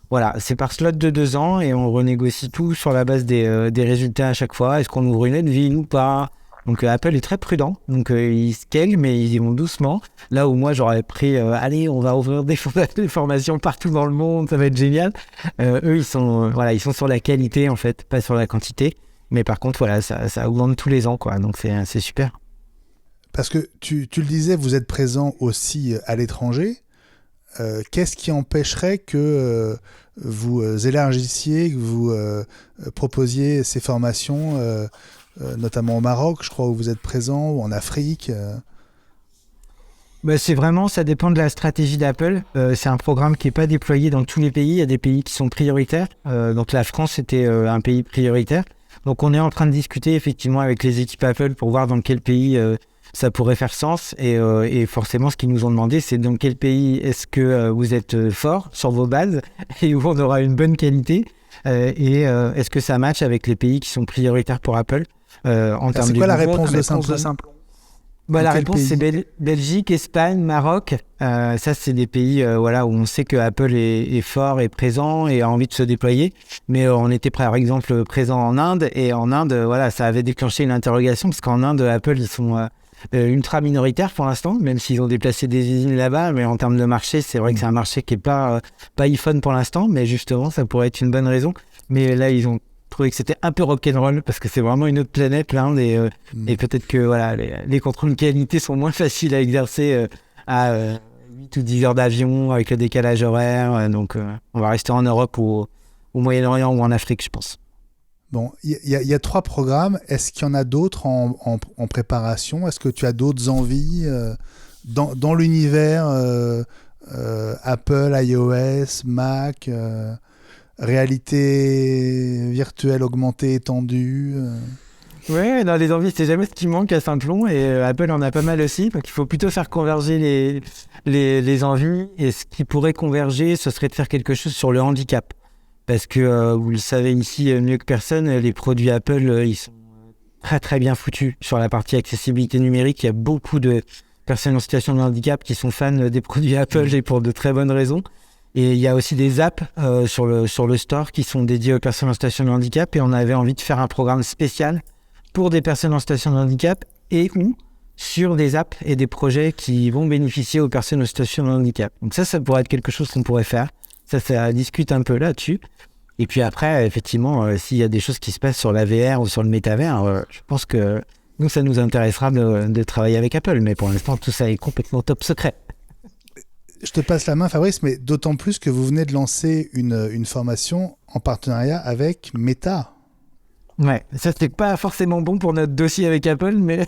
voilà, c'est par slot de 2 ans et on renégocie tout sur la base des résultats à chaque fois. Est-ce qu'on ouvre une autre ville ou pas? Donc Apple est très prudent, donc ils scalent mais ils y vont doucement. Là où moi j'aurais pris, allez, on va ouvrir des formations partout dans le monde, ça va être génial. Eux ils sont sur la qualité en fait, pas sur la quantité. Mais par contre voilà, ça augmente tous les ans quoi, donc c'est super. Parce que tu le disais, vous êtes présent aussi à l'étranger. qu'est-ce qui empêcherait que vous élargissiez, que vous proposiez ces formations, notamment au Maroc, je crois, où vous êtes présent, ou en Afrique C'est vraiment, ça dépend de la stratégie d'Apple. C'est un programme qui n'est pas déployé dans tous les pays. Il y a des pays qui sont prioritaires. Donc la France était un pays prioritaire. Donc on est en train de discuter effectivement avec les équipes Apple pour voir dans quel pays ça pourrait faire sens. Et forcément, ce qu'ils nous ont demandé, c'est dans quel pays est-ce que vous êtes fort sur vos bases et où on aura une bonne qualité. Et est-ce que ça match avec les pays qui sont prioritaires pour Apple en termes de... C'est quoi la réponse de Simplon? La réponse, c'est Belgique, Espagne, Maroc. Ça, c'est des pays où on sait que Apple est fort et présent et a envie de se déployer. Mais on était par exemple présent en Inde. Et en Inde, ça avait déclenché une interrogation parce qu'en Inde, Apple, ils sont ultra minoritaires pour l'instant, même s'ils ont déplacé des usines là-bas. Mais en termes de marché, c'est vrai que c'est un marché qui n'est pas iPhone pour l'instant. Mais justement, ça pourrait être une bonne raison. Mais là, ils ont trouvé que c'était un peu rock'n'roll parce que c'est vraiment une autre planète l'Inde et peut-être que les contrôles de qualité sont moins faciles à exercer à 8 ou 10 heures d'avion avec le décalage horaire, donc on va rester en Europe ou au Moyen-Orient ou en Afrique, je pense. Bon, il y a 3 programmes. Est-ce qu'il y en a d'autres en préparation? Est-ce que tu as d'autres envies dans l'univers Apple, iOS, Mac réalité virtuelle augmentée, étendue Ouais, dans les envies, c'est jamais ce qui manque à Simplon et Apple en a pas mal aussi. Donc il faut plutôt faire converger les envies. Et ce qui pourrait converger, ce serait de faire quelque chose sur le handicap. Parce que vous le savez ici mieux que personne, les produits Apple, ils sont très très bien foutus sur la partie accessibilité numérique. Il y a beaucoup de personnes en situation de handicap qui sont fans des produits Apple et pour de très bonnes raisons. Et il y a aussi des apps sur le store qui sont dédiées aux personnes en situation de handicap. Et on avait envie de faire un programme spécial pour des personnes en situation de handicap et ou sur des apps et des projets qui vont bénéficier aux personnes en situation de handicap. Donc ça pourrait être quelque chose qu'on pourrait faire. Ça discute un peu là-dessus. Et puis après, effectivement, s'il y a des choses qui se passent sur la VR ou sur le métavers, je pense que nous, ça nous intéressera de travailler avec Apple. Mais pour l'instant, tout ça est complètement top secret. Je te passe la main, Fabrice, mais d'autant plus que vous venez de lancer une formation en partenariat avec Meta. Ouais, ça c'est pas forcément bon pour notre dossier avec Apple, mais...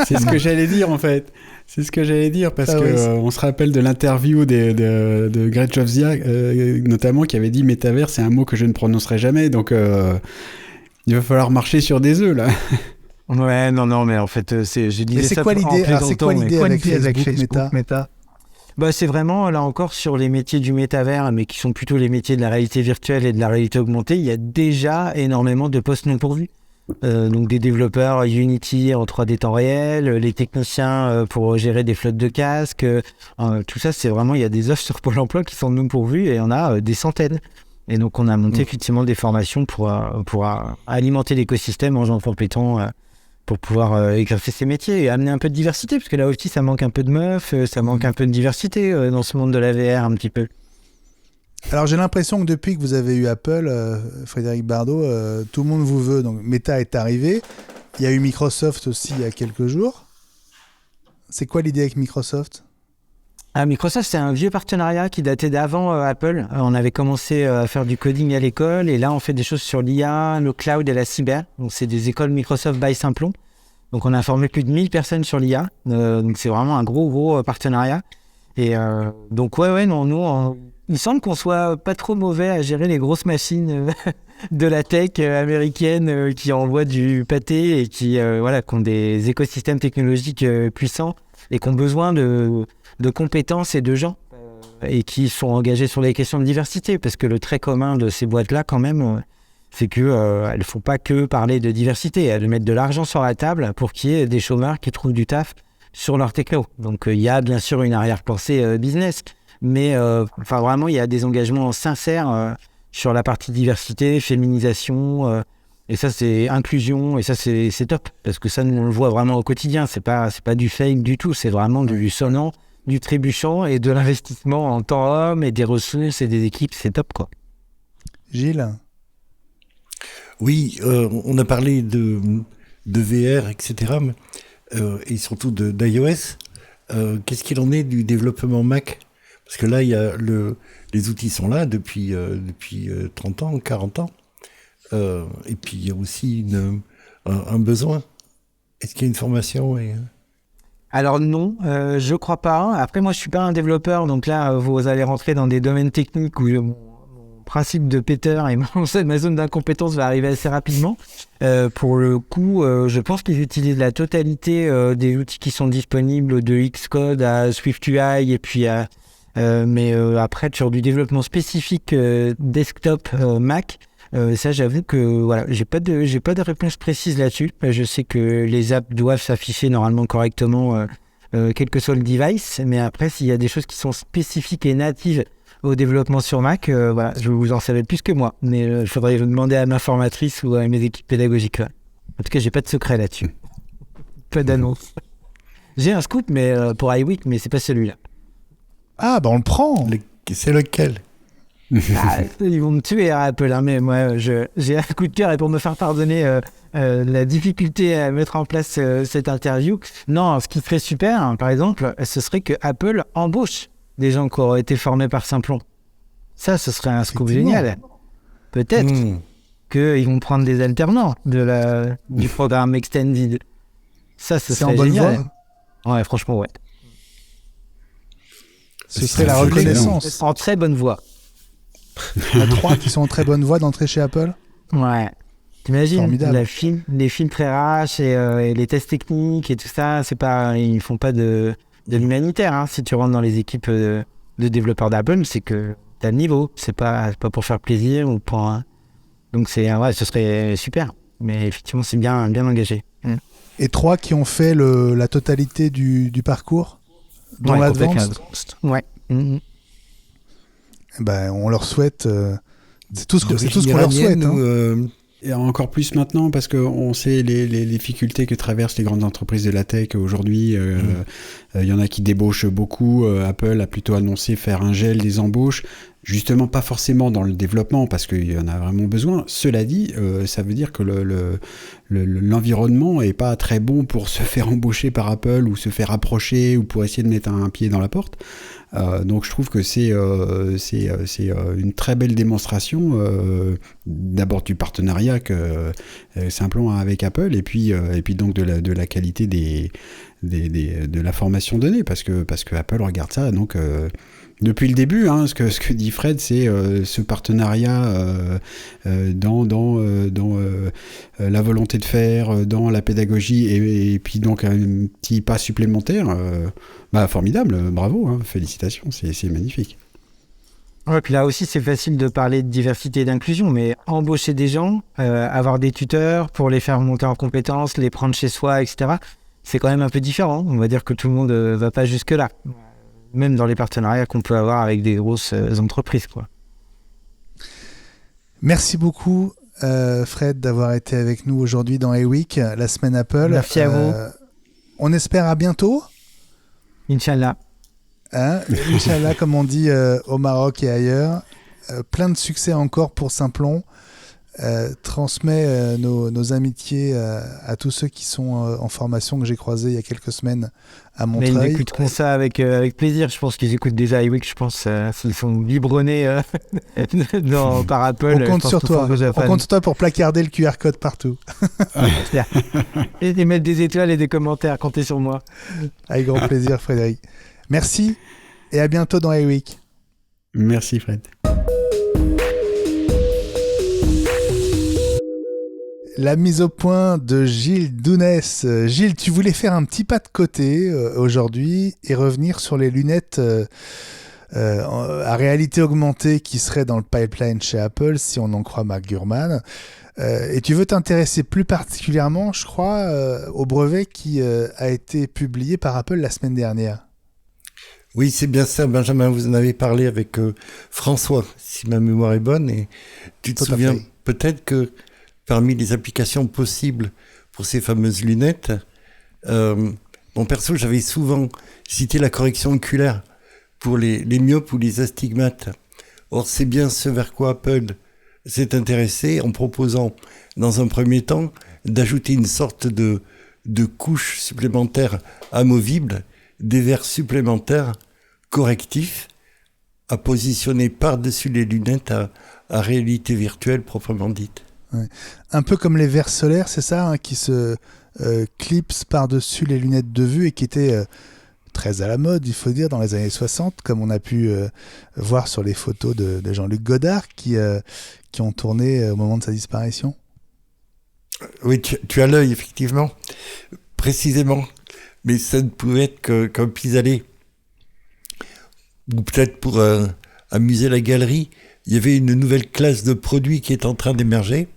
C'est ce que j'allais dire en fait. C'est ce que j'allais dire parce on se rappelle de l'interview de Greg Jovzia, notamment, qui avait dit métavers, c'est un mot que je ne prononcerai jamais, donc il va falloir marcher sur des œufs là. Ouais, non, mais en fait, je disais ça en plaisantant. C'est quoi l'idée avec Facebook Meta c'est vraiment, là encore, sur les métiers du métavers, mais qui sont plutôt les métiers de la réalité virtuelle et de la réalité augmentée, il y a déjà énormément de postes non pourvus. Donc des développeurs Unity en 3D temps réel, les techniciens pour gérer des flottes de casques, tout ça, c'est vraiment, il y a des offres sur Pôle emploi qui sont non pourvues et il y en a des centaines. Et donc on a monté effectivement des formations pour alimenter l'écosystème en gens compétents pour pouvoir exercer ces métiers et amener un peu de diversité, parce que là aussi ça manque un peu de meufs, ça manque un peu de diversité dans ce monde de la VR un petit peu. Alors j'ai l'impression que depuis que vous avez eu Apple, Frédéric Bardot, tout le monde vous veut, donc Meta est arrivé, il y a eu Microsoft aussi il y a quelques jours. C'est quoi l'idée avec Microsoft ? Microsoft, c'est un vieux partenariat qui datait d'avant Apple. On avait commencé à faire du coding à l'école et là, on fait des choses sur l'IA, le cloud et la cyber. Donc, c'est des écoles Microsoft by Simplon. Donc, on a formé plus de 1000 personnes sur l'IA. Donc, c'est vraiment un gros partenariat. Et donc, il semble qu'on soit pas trop mauvais à gérer les grosses machines de la tech américaine qui envoient du pâté et qui ont des écosystèmes technologiques puissants et qui ont besoin de compétences et de gens et qui sont engagés sur les questions de diversité, parce que le trait commun de ces boîtes-là, quand même, c'est qu'elles ne font pas que parler de diversité, elles mettent de l'argent sur la table pour qu'il y ait des chômeurs qui trouvent du taf sur leur techno. Donc il y a bien sûr une arrière-pensée business, mais vraiment il y a des engagements sincères sur la partie diversité, féminisation, et ça c'est inclusion, et ça c'est top, parce que ça nous on le voit vraiment au quotidien, c'est pas du fake du tout, c'est vraiment du sonnant, du trébuchant et de l'investissement en temps homme et des ressources et des équipes, c'est top quoi. Gilles ? Oui, on a parlé de VR, etc. Et surtout d'iOS. Qu'est-ce qu'il en est du développement Mac ? Parce que là, les outils sont là depuis 30 ans, 40 ans. Et puis, il y a aussi un besoin. Est-ce qu'il y a une formation Alors non, je crois pas. Après, moi, je suis pas un développeur, donc là, vous allez rentrer dans des domaines techniques où mon principe de Peter et ma zone d'incompétence va arriver assez rapidement. Pour le coup, je pense qu'ils utilisent la totalité des outils qui sont disponibles, de Xcode à SwiftUI, et puis mais après, sur du développement spécifique desktop Mac, ça, j'avoue que voilà, j'ai pas de réponse précise là-dessus. Je sais que les apps doivent s'afficher normalement correctement, quel que soit le device, mais après, s'il y a des choses qui sont spécifiques et natives au développement sur Mac, voilà, je vous en savez plus que moi, mais il faudrait demander à ma formatrice ou à mes équipes pédagogiques. En tout cas, j'ai pas de secret là-dessus. Pas d'annonce. J'ai un scoop, mais pour iWeek, mais c'est pas celui-là. Ah, bah on le prend. C'est lequel? Ils vont me tuer à Apple, hein, mais moi j'ai un coup de cœur, et pour me faire pardonner la difficulté à mettre en place cette interview, non, ce qui serait super, hein, par exemple, ce serait que Apple embauche des gens qui auraient été formés par Simplon. Ça, ce serait un scoop génial. Peut-être qu'ils vont prendre des alternants du programme Extended. Ça, ce serait génial. C'est en bonne voie. Ouais, franchement, ouais. Ce serait la reconnaissance. En très bonne voie. Il y a 3 qui sont en très bonne voie d'entrer chez Apple. Ouais. T'imagines les filtres RH et les tests techniques et tout ça, ils font pas de l'humanitaire. Hein. Si tu rentres dans les équipes de développeurs d'Apple, c'est que t'as le niveau. C'est pas pour faire plaisir ou pour. Donc ce serait super. Mais effectivement, c'est bien engagé. Et 3 qui ont fait la totalité du parcours dans l'Advanced. Ouais. Ben, on leur souhaite. C'est tout ce qu'on leur souhaite. Et encore plus maintenant, parce qu'on sait les difficultés que traversent les grandes entreprises de la tech aujourd'hui. Il y en a qui débauchent beaucoup. Apple a plutôt annoncé faire un gel des embauches. Justement, pas forcément dans le développement, parce qu'il y en a vraiment besoin. Cela dit, ça veut dire que l'environnement est pas très bon pour se faire embaucher par Apple ou se faire approcher ou pour essayer de mettre un pied dans la porte. Donc je trouve que c'est une très belle démonstration d'abord du partenariat que Simplon a avec Apple et puis donc de la qualité de la formation donnée parce que Apple regarde ça donc depuis le début, hein, ce que dit Fred, c'est ce partenariat dans la volonté de faire, dans la pédagogie et puis donc un petit pas supplémentaire. Formidable, bravo, hein, félicitations, c'est magnifique. Ouais, puis là aussi, c'est facile de parler de diversité et d'inclusion, mais embaucher des gens, avoir des tuteurs pour les faire monter en compétences, les prendre chez soi, etc., c'est quand même un peu différent. On va dire que tout le monde ne va pas jusque-là. Même dans les partenariats qu'on peut avoir avec des grosses entreprises, quoi. Merci beaucoup, Fred, d'avoir été avec nous aujourd'hui dans iWeek, la semaine Apple. Merci à vous. On espère à bientôt. Inch'Allah. Inch'Allah, comme on dit au Maroc et ailleurs. Plein de succès encore pour Simplon. Transmets nos amitiés à tous ceux qui sont en formation que j'ai croisés il y a quelques semaines à Montreuil. Mais ils écouteront ça avec plaisir. Je pense qu'ils écoutent déjà iWeek. Je pense qu'ils sont biberonnés par Apple. On compte sur toi. On compte sur toi pour placarder le QR code partout. Et mettre des étoiles et des commentaires. Comptez sur moi. Avec grand plaisir, Frédéric. Merci et à bientôt dans iWeek. Merci, Fred. La mise au point de Gilles Dounès. Gilles, tu voulais faire un petit pas de côté aujourd'hui et revenir sur les lunettes à réalité augmentée qui seraient dans le pipeline chez Apple, si on en croit Mark Gurman. Et tu veux t'intéresser plus particulièrement, je crois, au brevet qui a été publié par Apple la semaine dernière. Oui, c'est bien ça, Benjamin. Vous en avez parlé avec François, si ma mémoire est bonne. Et tu te souviens peut-être que parmi les applications possibles pour ces fameuses lunettes, perso, j'avais souvent cité la correction oculaire pour les myopes ou les astigmates. Or, c'est bien ce vers quoi Apple s'est intéressé en proposant, dans un premier temps, d'ajouter une sorte de couche supplémentaire amovible, des verres supplémentaires correctifs, à positionner par-dessus les lunettes à réalité virtuelle proprement dite. Ouais. Un peu comme les verres solaires, c'est ça, hein, qui se clipsent par-dessus les lunettes de vue et qui étaient très à la mode, il faut dire, dans les années 60, comme on a pu voir sur les photos de Jean-Luc Godard qui ont tourné au moment de sa disparition. Oui, tu as l'œil, effectivement, précisément. Mais ça ne pouvait être qu'un pis-aller. Ou peut-être pour amuser la galerie, il y avait une nouvelle classe de produits qui est en train d'émerger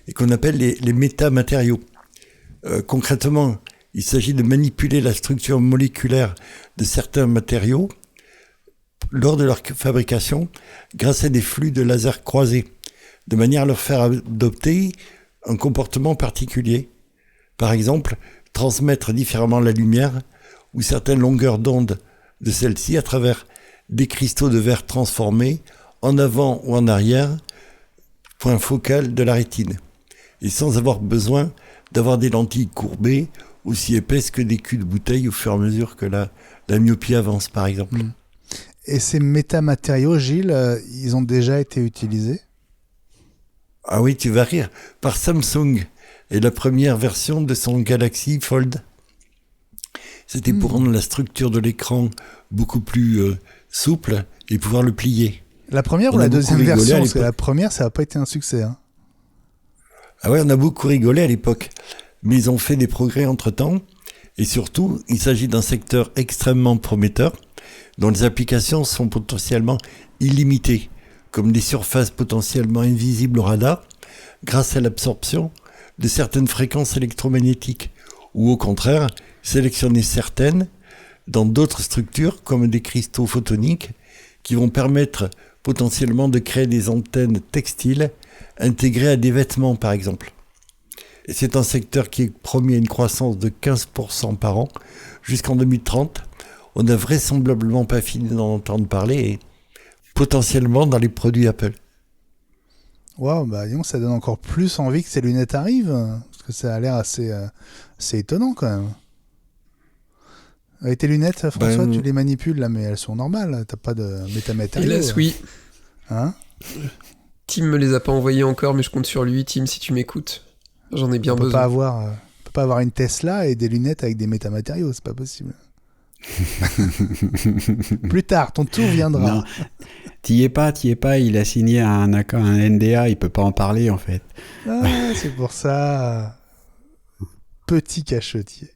et qu'on appelle les métamatériaux. Concrètement, il s'agit de manipuler la structure moléculaire de certains matériaux lors de leur fabrication grâce à des flux de laser croisés, de manière à leur faire adopter un comportement particulier. Par exemple, transmettre différemment la lumière ou certaines longueurs d'onde de celle-ci à travers des cristaux de verre transformés en avant ou en arrière, point focal de la rétine, et sans avoir besoin d'avoir des lentilles courbées aussi épaisses que des culs de bouteille au fur et à mesure que la myopie avance, par exemple. Et ces métamatériaux, Gilles, ils ont déjà été utilisés ? Ah oui, tu vas rire. Par Samsung et la première version de son Galaxy Fold. C'était pour rendre la structure de l'écran beaucoup plus souple et pouvoir le plier. La première ou la deuxième version ? Parce que la première, ça n'a pas été un succès. Hein. Ah ouais, on a beaucoup rigolé à l'époque. Mais ils ont fait des progrès entre-temps. Et surtout, il s'agit d'un secteur extrêmement prometteur, dont les applications sont potentiellement illimitées, comme des surfaces potentiellement invisibles au radar, grâce à l'absorption de certaines fréquences électromagnétiques, ou au contraire, sélectionner certaines dans d'autres structures, comme des cristaux photoniques, qui vont permettre potentiellement de créer des antennes textiles intégrées à des vêtements, par exemple. Et c'est un secteur qui est promis à une croissance de 15% par an jusqu'en 2030. On n'a vraisemblablement pas fini d'en entendre parler, et potentiellement dans les produits Apple. Waouh, bah disons, ça donne encore plus envie que ces lunettes arrivent, parce que ça a l'air assez étonnant quand même. Avec tes lunettes, François, tu les manipules là, mais elles sont normales, t'as pas de métamatériaux. Hélas, oui. Hein ? Tim me les a pas envoyés encore, mais je compte sur lui. Tim, si tu m'écoutes, j'en ai bien besoin. On peut pas avoir une Tesla et des lunettes avec des métamatériaux, c'est pas possible. Plus tard, ton tour viendra. Non, t'y es pas, il a signé un NDA, il peut pas en parler en fait. Ah, c'est pour ça. Petit cachetier.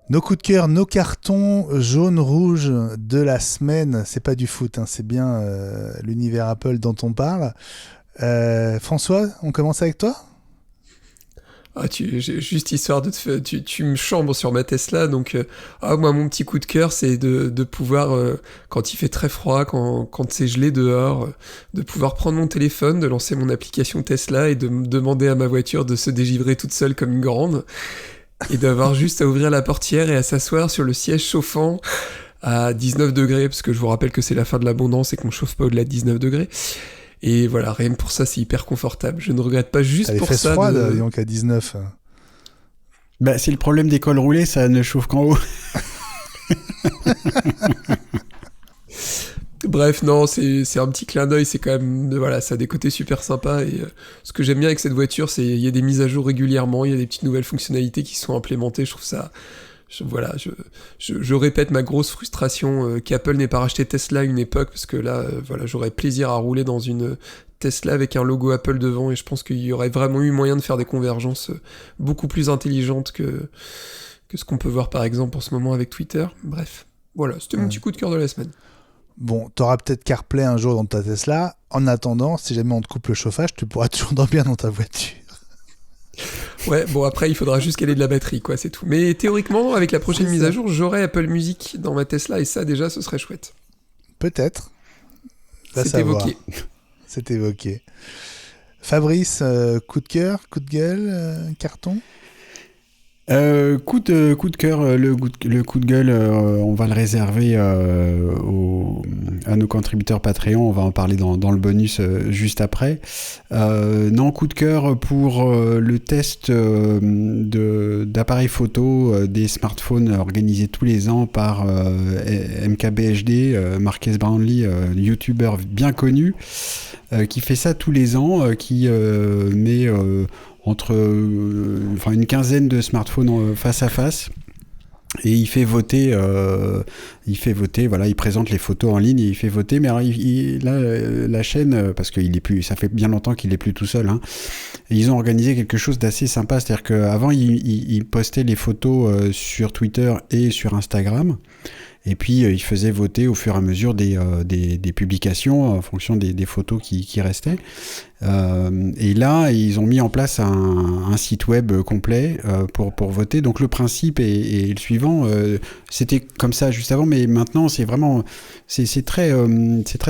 Nos coups de cœur, nos cartons jaunes-rouges de la semaine, c'est pas du foot, hein, c'est bien l'univers Apple dont on parle. François, on commence avec toi ? Juste histoire de tu me chambres sur ma Tesla, donc moi mon petit coup de cœur c'est de pouvoir, quand il fait très froid, quand c'est gelé dehors, de pouvoir prendre mon téléphone, de lancer mon application Tesla et de me demander à ma voiture de se dégivrer toute seule comme une grande, et d'avoir juste à ouvrir la portière et à s'asseoir sur le siège chauffant à 19 degrés, parce que je vous rappelle que c'est la fin de l'abondance et qu'on chauffe pas au-delà de 19 degrés. Et voilà, rien que pour ça, c'est hyper confortable. Je ne regrette pas juste pour ça. Elle est fesses froide, donc à 19. Bah, c'est le problème des cols roulés, ça ne chauffe qu'en haut. Bref, non, c'est un petit clin d'œil, c'est quand même, voilà, ça a des côtés super sympas. Et ce que j'aime bien avec cette voiture, c'est qu'il y a des mises à jour régulièrement, il y a des petites nouvelles fonctionnalités qui sont implémentées. Je trouve ça... Je répète ma grosse frustration qu'Apple n'ait pas racheté Tesla à une époque, parce que là, j'aurais plaisir à rouler dans une Tesla avec un logo Apple devant, et je pense qu'il y aurait vraiment eu moyen de faire des convergences beaucoup plus intelligentes que ce qu'on peut voir par exemple en ce moment avec Twitter. Bref, voilà, c'était mon petit coup de cœur de la semaine. Bon, t'auras peut-être CarPlay un jour dans ta Tesla. En attendant, si jamais on te coupe le chauffage, tu pourras toujours dormir dans ta voiture. Ouais, bon après il faudra juste qu'elle ait de la batterie, quoi, c'est tout. Mais théoriquement, avec la prochaine mise à jour, j'aurai Apple Music dans ma Tesla, et ça déjà, ce serait chouette. Peut-être. C'est évoqué. C'est évoqué. Fabrice, coup de cœur, coup de gueule, carton ? Coup de cœur, le coup de gueule, on va le réserver à nos contributeurs Patreon. On va en parler dans le bonus juste après. Non, coup de cœur pour le test d'appareils photo des smartphones organisé tous les ans par MKBHD, Marques Brownlee, youtubeur bien connu, qui fait ça tous les ans, qui met entre une quinzaine de smartphones face à face, et il fait voter, voilà, il présente les photos en ligne et il fait voter. Mais alors, là, la chaîne, parce que ça fait bien longtemps qu'il est plus tout seul, hein, ils ont organisé quelque chose d'assez sympa, c'est-à-dire qu'avant il postait les photos sur Twitter et sur Instagram. Et puis, il faisait voter au fur et à mesure des publications en fonction des photos qui restaient. Et là, ils ont mis en place un site web complet pour voter. Donc, le principe est le suivant. C'était comme ça juste avant, mais maintenant, c'est vraiment... C'est très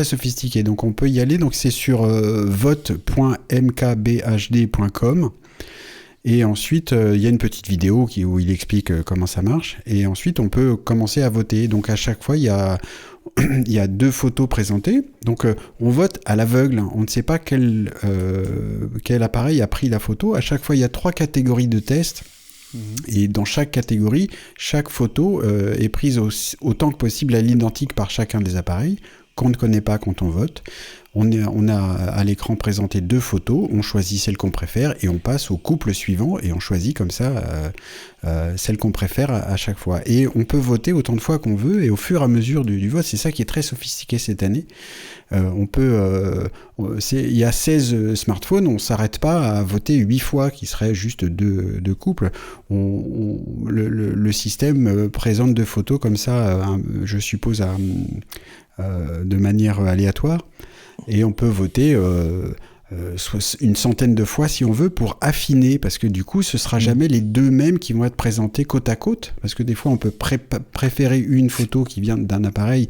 sophistiqué. Donc, on peut y aller. Donc, c'est sur vote.mkbhd.com. Et ensuite, il y a une petite vidéo où il explique comment ça marche. Et ensuite, on peut commencer à voter. Donc, à chaque fois, il y a 2 photos présentées. Donc, on vote à l'aveugle. On ne sait pas quel appareil a pris la photo. À chaque fois, il y a 3 catégories de tests. Et dans chaque catégorie, chaque photo est prise autant que possible à l'identique par chacun des appareils qu'on ne connaît pas quand on vote. On a à l'écran présenté 2 photos, on choisit celle qu'on préfère et on passe au couple suivant et on choisit comme ça celle qu'on préfère à chaque fois. Et on peut voter autant de fois qu'on veut et au fur et à mesure du vote, c'est ça qui est très sophistiqué cette année. Il y a 16 smartphones, on ne s'arrête pas à voter 8 fois qui serait juste 2 couples. Le système présente 2 photos comme ça, je suppose de manière aléatoire. Et on peut voter une centaine de fois si on veut pour affiner, parce que du coup ce sera jamais les 2 mêmes qui vont être présentés côte à côte, parce que des fois on peut préférer une photo qui vient d'un appareil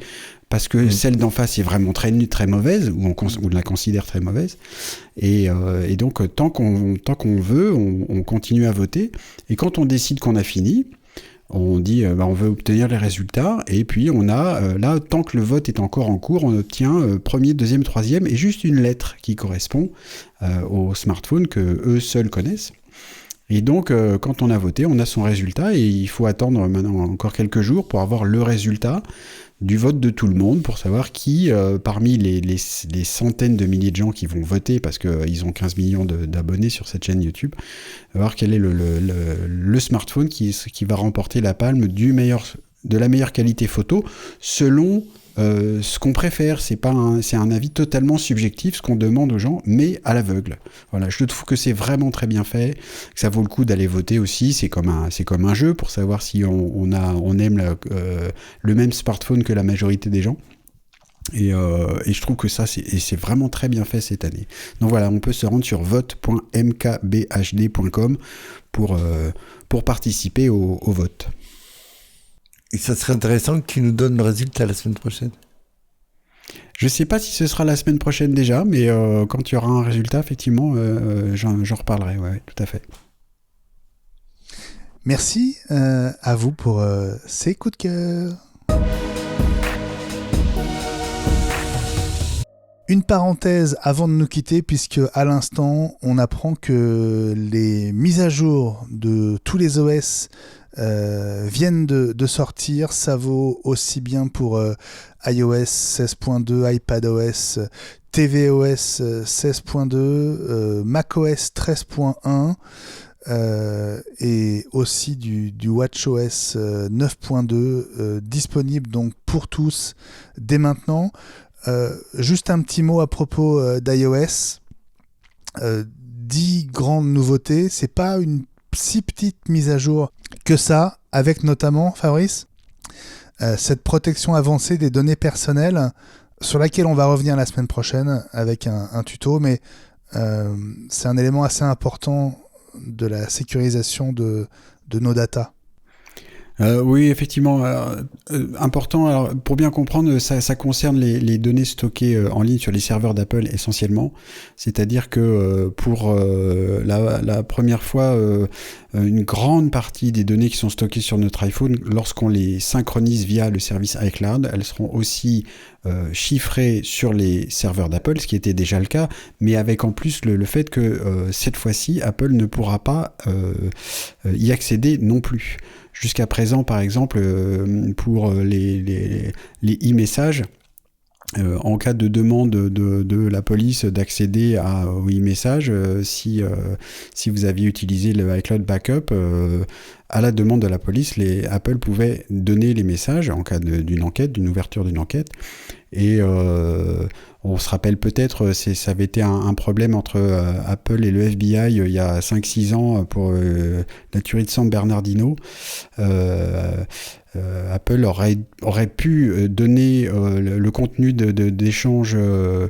parce que celle d'en face est vraiment très mauvaise, ou on la considère très mauvaise, et donc tant qu'on veut, on continue à voter, et quand on décide qu'on a fini, on dit on veut obtenir les résultats, et puis on a là, tant que le vote est encore en cours, on obtient premier, deuxième, troisième et juste une lettre qui correspond au smartphone que eux seuls connaissent. Et donc quand on a voté, on a son résultat, et il faut attendre maintenant encore quelques jours pour avoir le résultat du vote de tout le monde, pour savoir qui, parmi les centaines de milliers de gens qui vont voter, parce qu'ils ont 15 millions d'abonnés sur cette chaîne YouTube, voir quel est le smartphone qui va remporter la palme de la meilleure qualité photo, selon ce qu'on préfère. C'est un avis totalement subjectif, ce qu'on demande aux gens, mais à l'aveugle. Voilà, je trouve que c'est vraiment très bien fait, que ça vaut le coup d'aller voter aussi. C'est comme un jeu pour savoir si on aime le même smartphone que la majorité des gens. Et je trouve que ça, c'est vraiment très bien fait cette année. Donc voilà, on peut se rendre sur vote.mkbhd.com pour participer au vote. Et ça serait intéressant que tu nous donnes le résultat la semaine prochaine. Je ne sais pas si ce sera la semaine prochaine déjà, mais quand il y aura un résultat, effectivement, j'en reparlerai, ouais, tout à fait. Merci à vous pour ces coups de cœur. Une parenthèse avant de nous quitter, puisque à l'instant, on apprend que les mises à jour de tous les OS viennent de sortir. Ça vaut aussi bien pour iOS 16.2, iPadOS, tvOS 16.2, macOS 13.1 et aussi du WatchOS 9.2 disponible donc pour tous dès maintenant. Juste un petit mot à propos d'iOS. 10 grandes nouveautés. C'est pas une si petite mise à jour que ça, avec notamment, Fabrice, cette protection avancée des données personnelles, sur laquelle on va revenir la semaine prochaine avec un tuto, mais c'est un élément assez important de la sécurisation de nos datas. Oui, effectivement, important. Alors, pour bien comprendre, ça concerne les données stockées en ligne sur les serveurs d'Apple essentiellement. C'est-à-dire que pour la première fois, une grande partie des données qui sont stockées sur notre iPhone, lorsqu'on les synchronise via le service iCloud, elles seront aussi chiffrées sur les serveurs d'Apple, ce qui était déjà le cas, mais avec en plus le fait que cette fois-ci, Apple ne pourra pas y accéder non plus. Jusqu'à présent, par exemple, pour les e-messages, en cas de demande de la police d'accéder au e-message, si vous aviez utilisé le iCloud Backup, à la demande de la police, Apple pouvait donner les messages en cas d'une enquête, d'une ouverture d'une enquête. Et on se rappelle peut-être, ça avait été un problème entre Apple et le FBI il y a 5-6 ans pour la tuerie de San Bernardino. Apple aurait pu donner le contenu d'échange de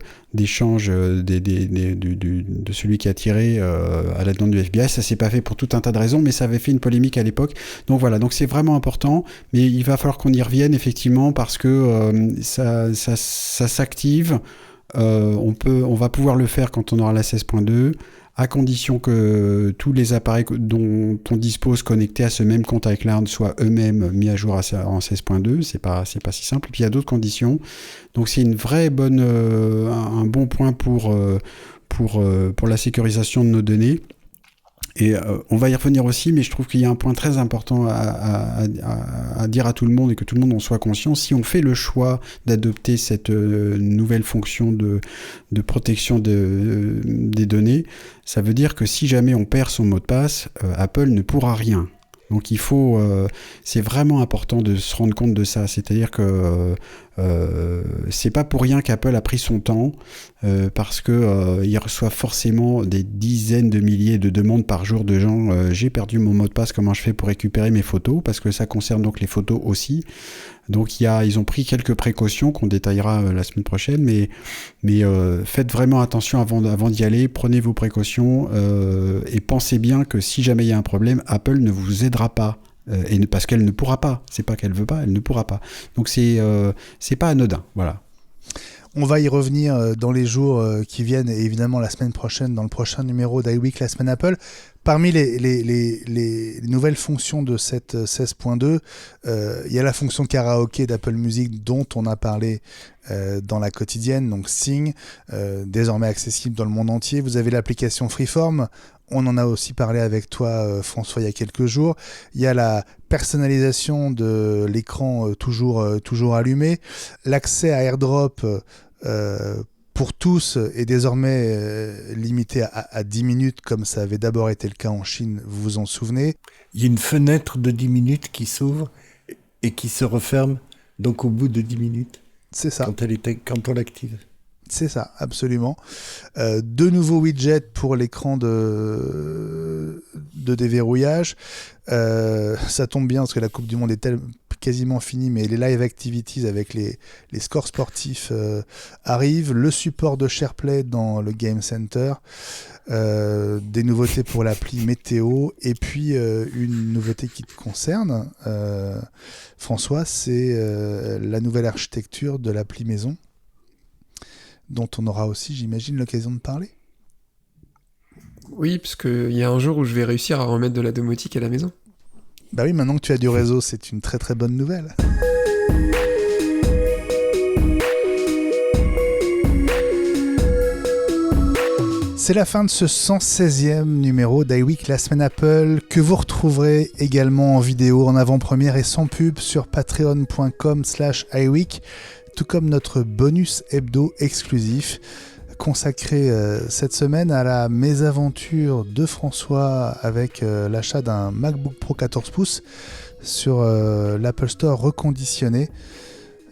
celui qui a tiré à la demande du FBI. Ça s'est pas fait pour tout un tas de raisons, mais ça avait fait une polémique à l'époque. Donc voilà, donc c'est vraiment important, mais il va falloir qu'on y revienne effectivement parce que ça s'active. On va pouvoir le faire quand on aura la 16.2. À condition que tous les appareils dont on dispose connectés à ce même compte iCloud soient eux-mêmes mis à jour en 16.2, c'est pas si simple. Et puis il y a d'autres conditions. Donc c'est une vraie un bon point pour la sécurisation de nos données. Et on va y revenir aussi, mais je trouve qu'il y a un point très important à dire à tout le monde et que tout le monde en soit conscient. Si on fait le choix d'adopter cette nouvelle fonction de protection des données, ça veut dire que si jamais on perd son mot de passe, Apple ne pourra rien. Donc c'est vraiment important de se rendre compte de ça. C'est-à-dire que c'est pas pour rien qu'Apple a pris son temps, parce que il reçoit forcément des dizaines de milliers de demandes par jour de gens. J'ai perdu mon mot de passe, comment je fais pour récupérer mes photos? Parce que ça concerne donc les photos aussi. Donc ils ont pris quelques précautions qu'on détaillera la semaine prochaine, mais faites vraiment attention avant d'y aller, prenez vos précautions et pensez bien que si jamais il y a un problème, Apple ne vous aidera pas. Parce qu'elle ne pourra pas, c'est pas qu'elle veut pas, elle ne pourra pas. Donc c'est pas anodin, voilà. On va y revenir dans les jours qui viennent et évidemment la semaine prochaine dans le prochain numéro d'iWeek, la semaine Apple. Parmi les nouvelles fonctions de cette 16.2, il y a la fonction karaoké d'Apple Music dont on a parlé dans la quotidienne, donc Sing, désormais accessible dans le monde entier. Vous avez l'application Freeform. On en a aussi parlé avec toi, François, il y a quelques jours. Il y a la personnalisation de l'écran toujours allumé. L'accès à AirDrop pour tous est désormais limité à 10 minutes, comme ça avait d'abord été le cas en Chine, vous vous en souvenez. Il y a une fenêtre de 10 minutes qui s'ouvre et qui se referme, donc au bout de 10 minutes. C'est ça. Quand on l'active. C'est ça, absolument. Deux nouveaux widgets pour l'écran de déverrouillage. Ça tombe bien parce que la Coupe du Monde est quasiment finie, mais les live activities avec les scores sportifs arrivent. Le support de SharePlay dans le Game Center. Des nouveautés pour l'appli météo. Et puis une nouveauté qui te concerne, François, c'est la nouvelle architecture de l'appli maison, dont on aura aussi, j'imagine, l'occasion de parler. Oui, parce qu'il y a un jour où je vais réussir à remettre de la domotique à la maison. Bah oui, maintenant que tu as du réseau, c'est une très très bonne nouvelle. C'est la fin de ce 116e numéro d'iWeek, la semaine Apple, que vous retrouverez également en vidéo, en avant-première et sans pub sur patreon.com/iWeek, tout comme notre bonus hebdo exclusif consacré cette semaine à la mésaventure de François avec l'achat d'un MacBook Pro 14 pouces sur l'Apple Store reconditionné.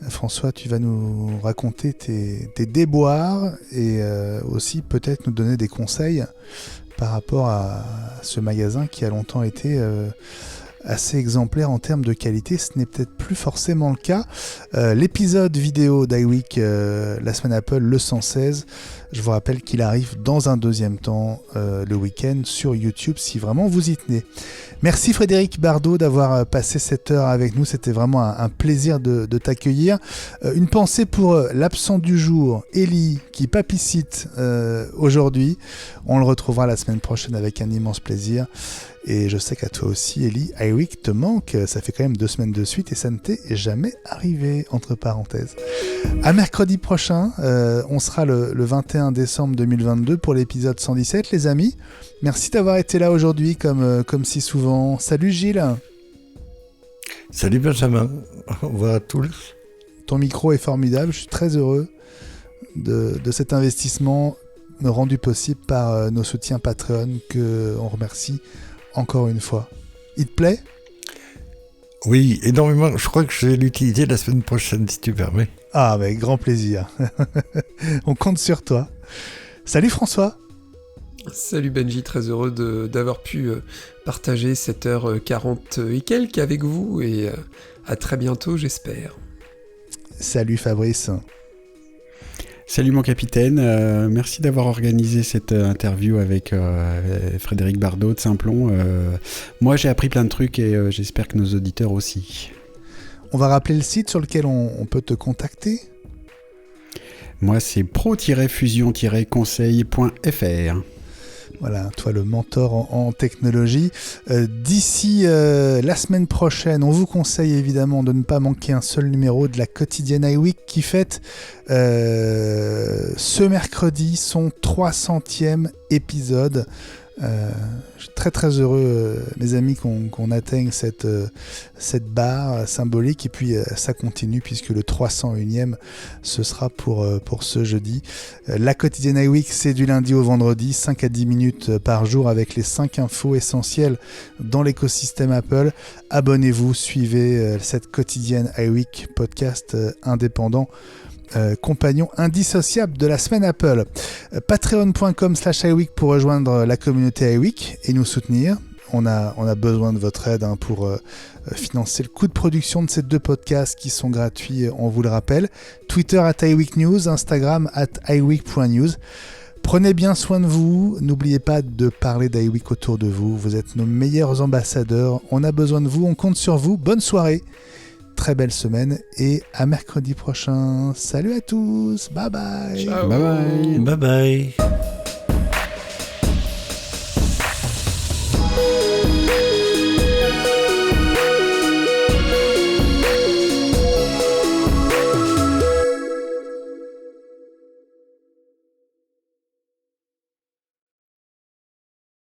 François, tu vas nous raconter tes déboires et aussi peut-être nous donner des conseils par rapport à ce magasin qui a longtemps été assez exemplaire en termes de qualité. Ce n'est peut-être plus forcément le cas. L'épisode vidéo d'iWeek, la semaine Apple, le 116, je vous rappelle qu'il arrive dans un deuxième temps le week-end sur YouTube si vraiment vous y tenez. Merci Frédéric Bardot d'avoir passé cette heure avec nous, c'était vraiment un plaisir de t'accueillir. Une pensée pour l'absent du jour, Ellie, qui papicite aujourd'hui. On le retrouvera la semaine prochaine avec un immense plaisir. Et je sais qu'à toi aussi, Ellie, iWeek te manque. Ça fait quand même 2 semaines de suite et ça ne t'est jamais arrivé, entre parenthèses. À mercredi prochain, on sera le 21 décembre 2022 pour l'épisode 117, les amis. Merci d'avoir été là aujourd'hui, comme si souvent. Salut Gilles. Salut Benjamin. Au revoir à tous. Ton micro est formidable. Je suis très heureux de cet investissement rendu possible par nos soutiens Patreon qu'on remercie encore une fois. Il te plaît ? Oui, énormément. Je crois que je vais l'utiliser la semaine prochaine, si tu permets. Ah, avec grand plaisir. On compte sur toi. Salut François. Salut Benji, très heureux d'avoir pu partager cette heure 40 et quelques avec vous, et à très bientôt, j'espère. Salut Fabrice. Salut mon capitaine, merci d'avoir organisé cette interview avec Frédéric Bardot de Simplon. Moi j'ai appris plein de trucs et j'espère que nos auditeurs aussi. On va rappeler le site sur lequel on peut te contacter. Moi c'est pro-fusion-conseil.fr. Voilà, toi le mentor en technologie. D'ici la semaine prochaine, on vous conseille évidemment de ne pas manquer un seul numéro de la quotidienne iWeek qui fête ce mercredi son 300e épisode. Je suis très très heureux, mes amis, qu'on atteigne cette barre symbolique, et puis ça continue puisque le 301e ce sera pour ce jeudi. La quotidienne iWeek, c'est du lundi au vendredi, 5 à 10 minutes par jour avec les 5 infos essentielles dans l'écosystème Apple. Abonnez-vous, suivez cette quotidienne iWeek, podcast indépendant, compagnon indissociable de la semaine Apple. Patreon.com/iWeek pour rejoindre la communauté iWeek et nous soutenir. On a besoin de votre aide pour financer le coût de production de ces 2 podcasts qui sont gratuits, on vous le rappelle. Twitter @iWeekNews, Instagram @iWeek.news. Prenez bien soin de vous, n'oubliez pas de parler d'iWeek autour de vous. Vous êtes nos meilleurs ambassadeurs, on a besoin de vous, on compte sur vous. Bonne soirée, très belle semaine et à mercredi prochain. Salut à tous, bye bye. Ciao. Bye bye. Bye bye.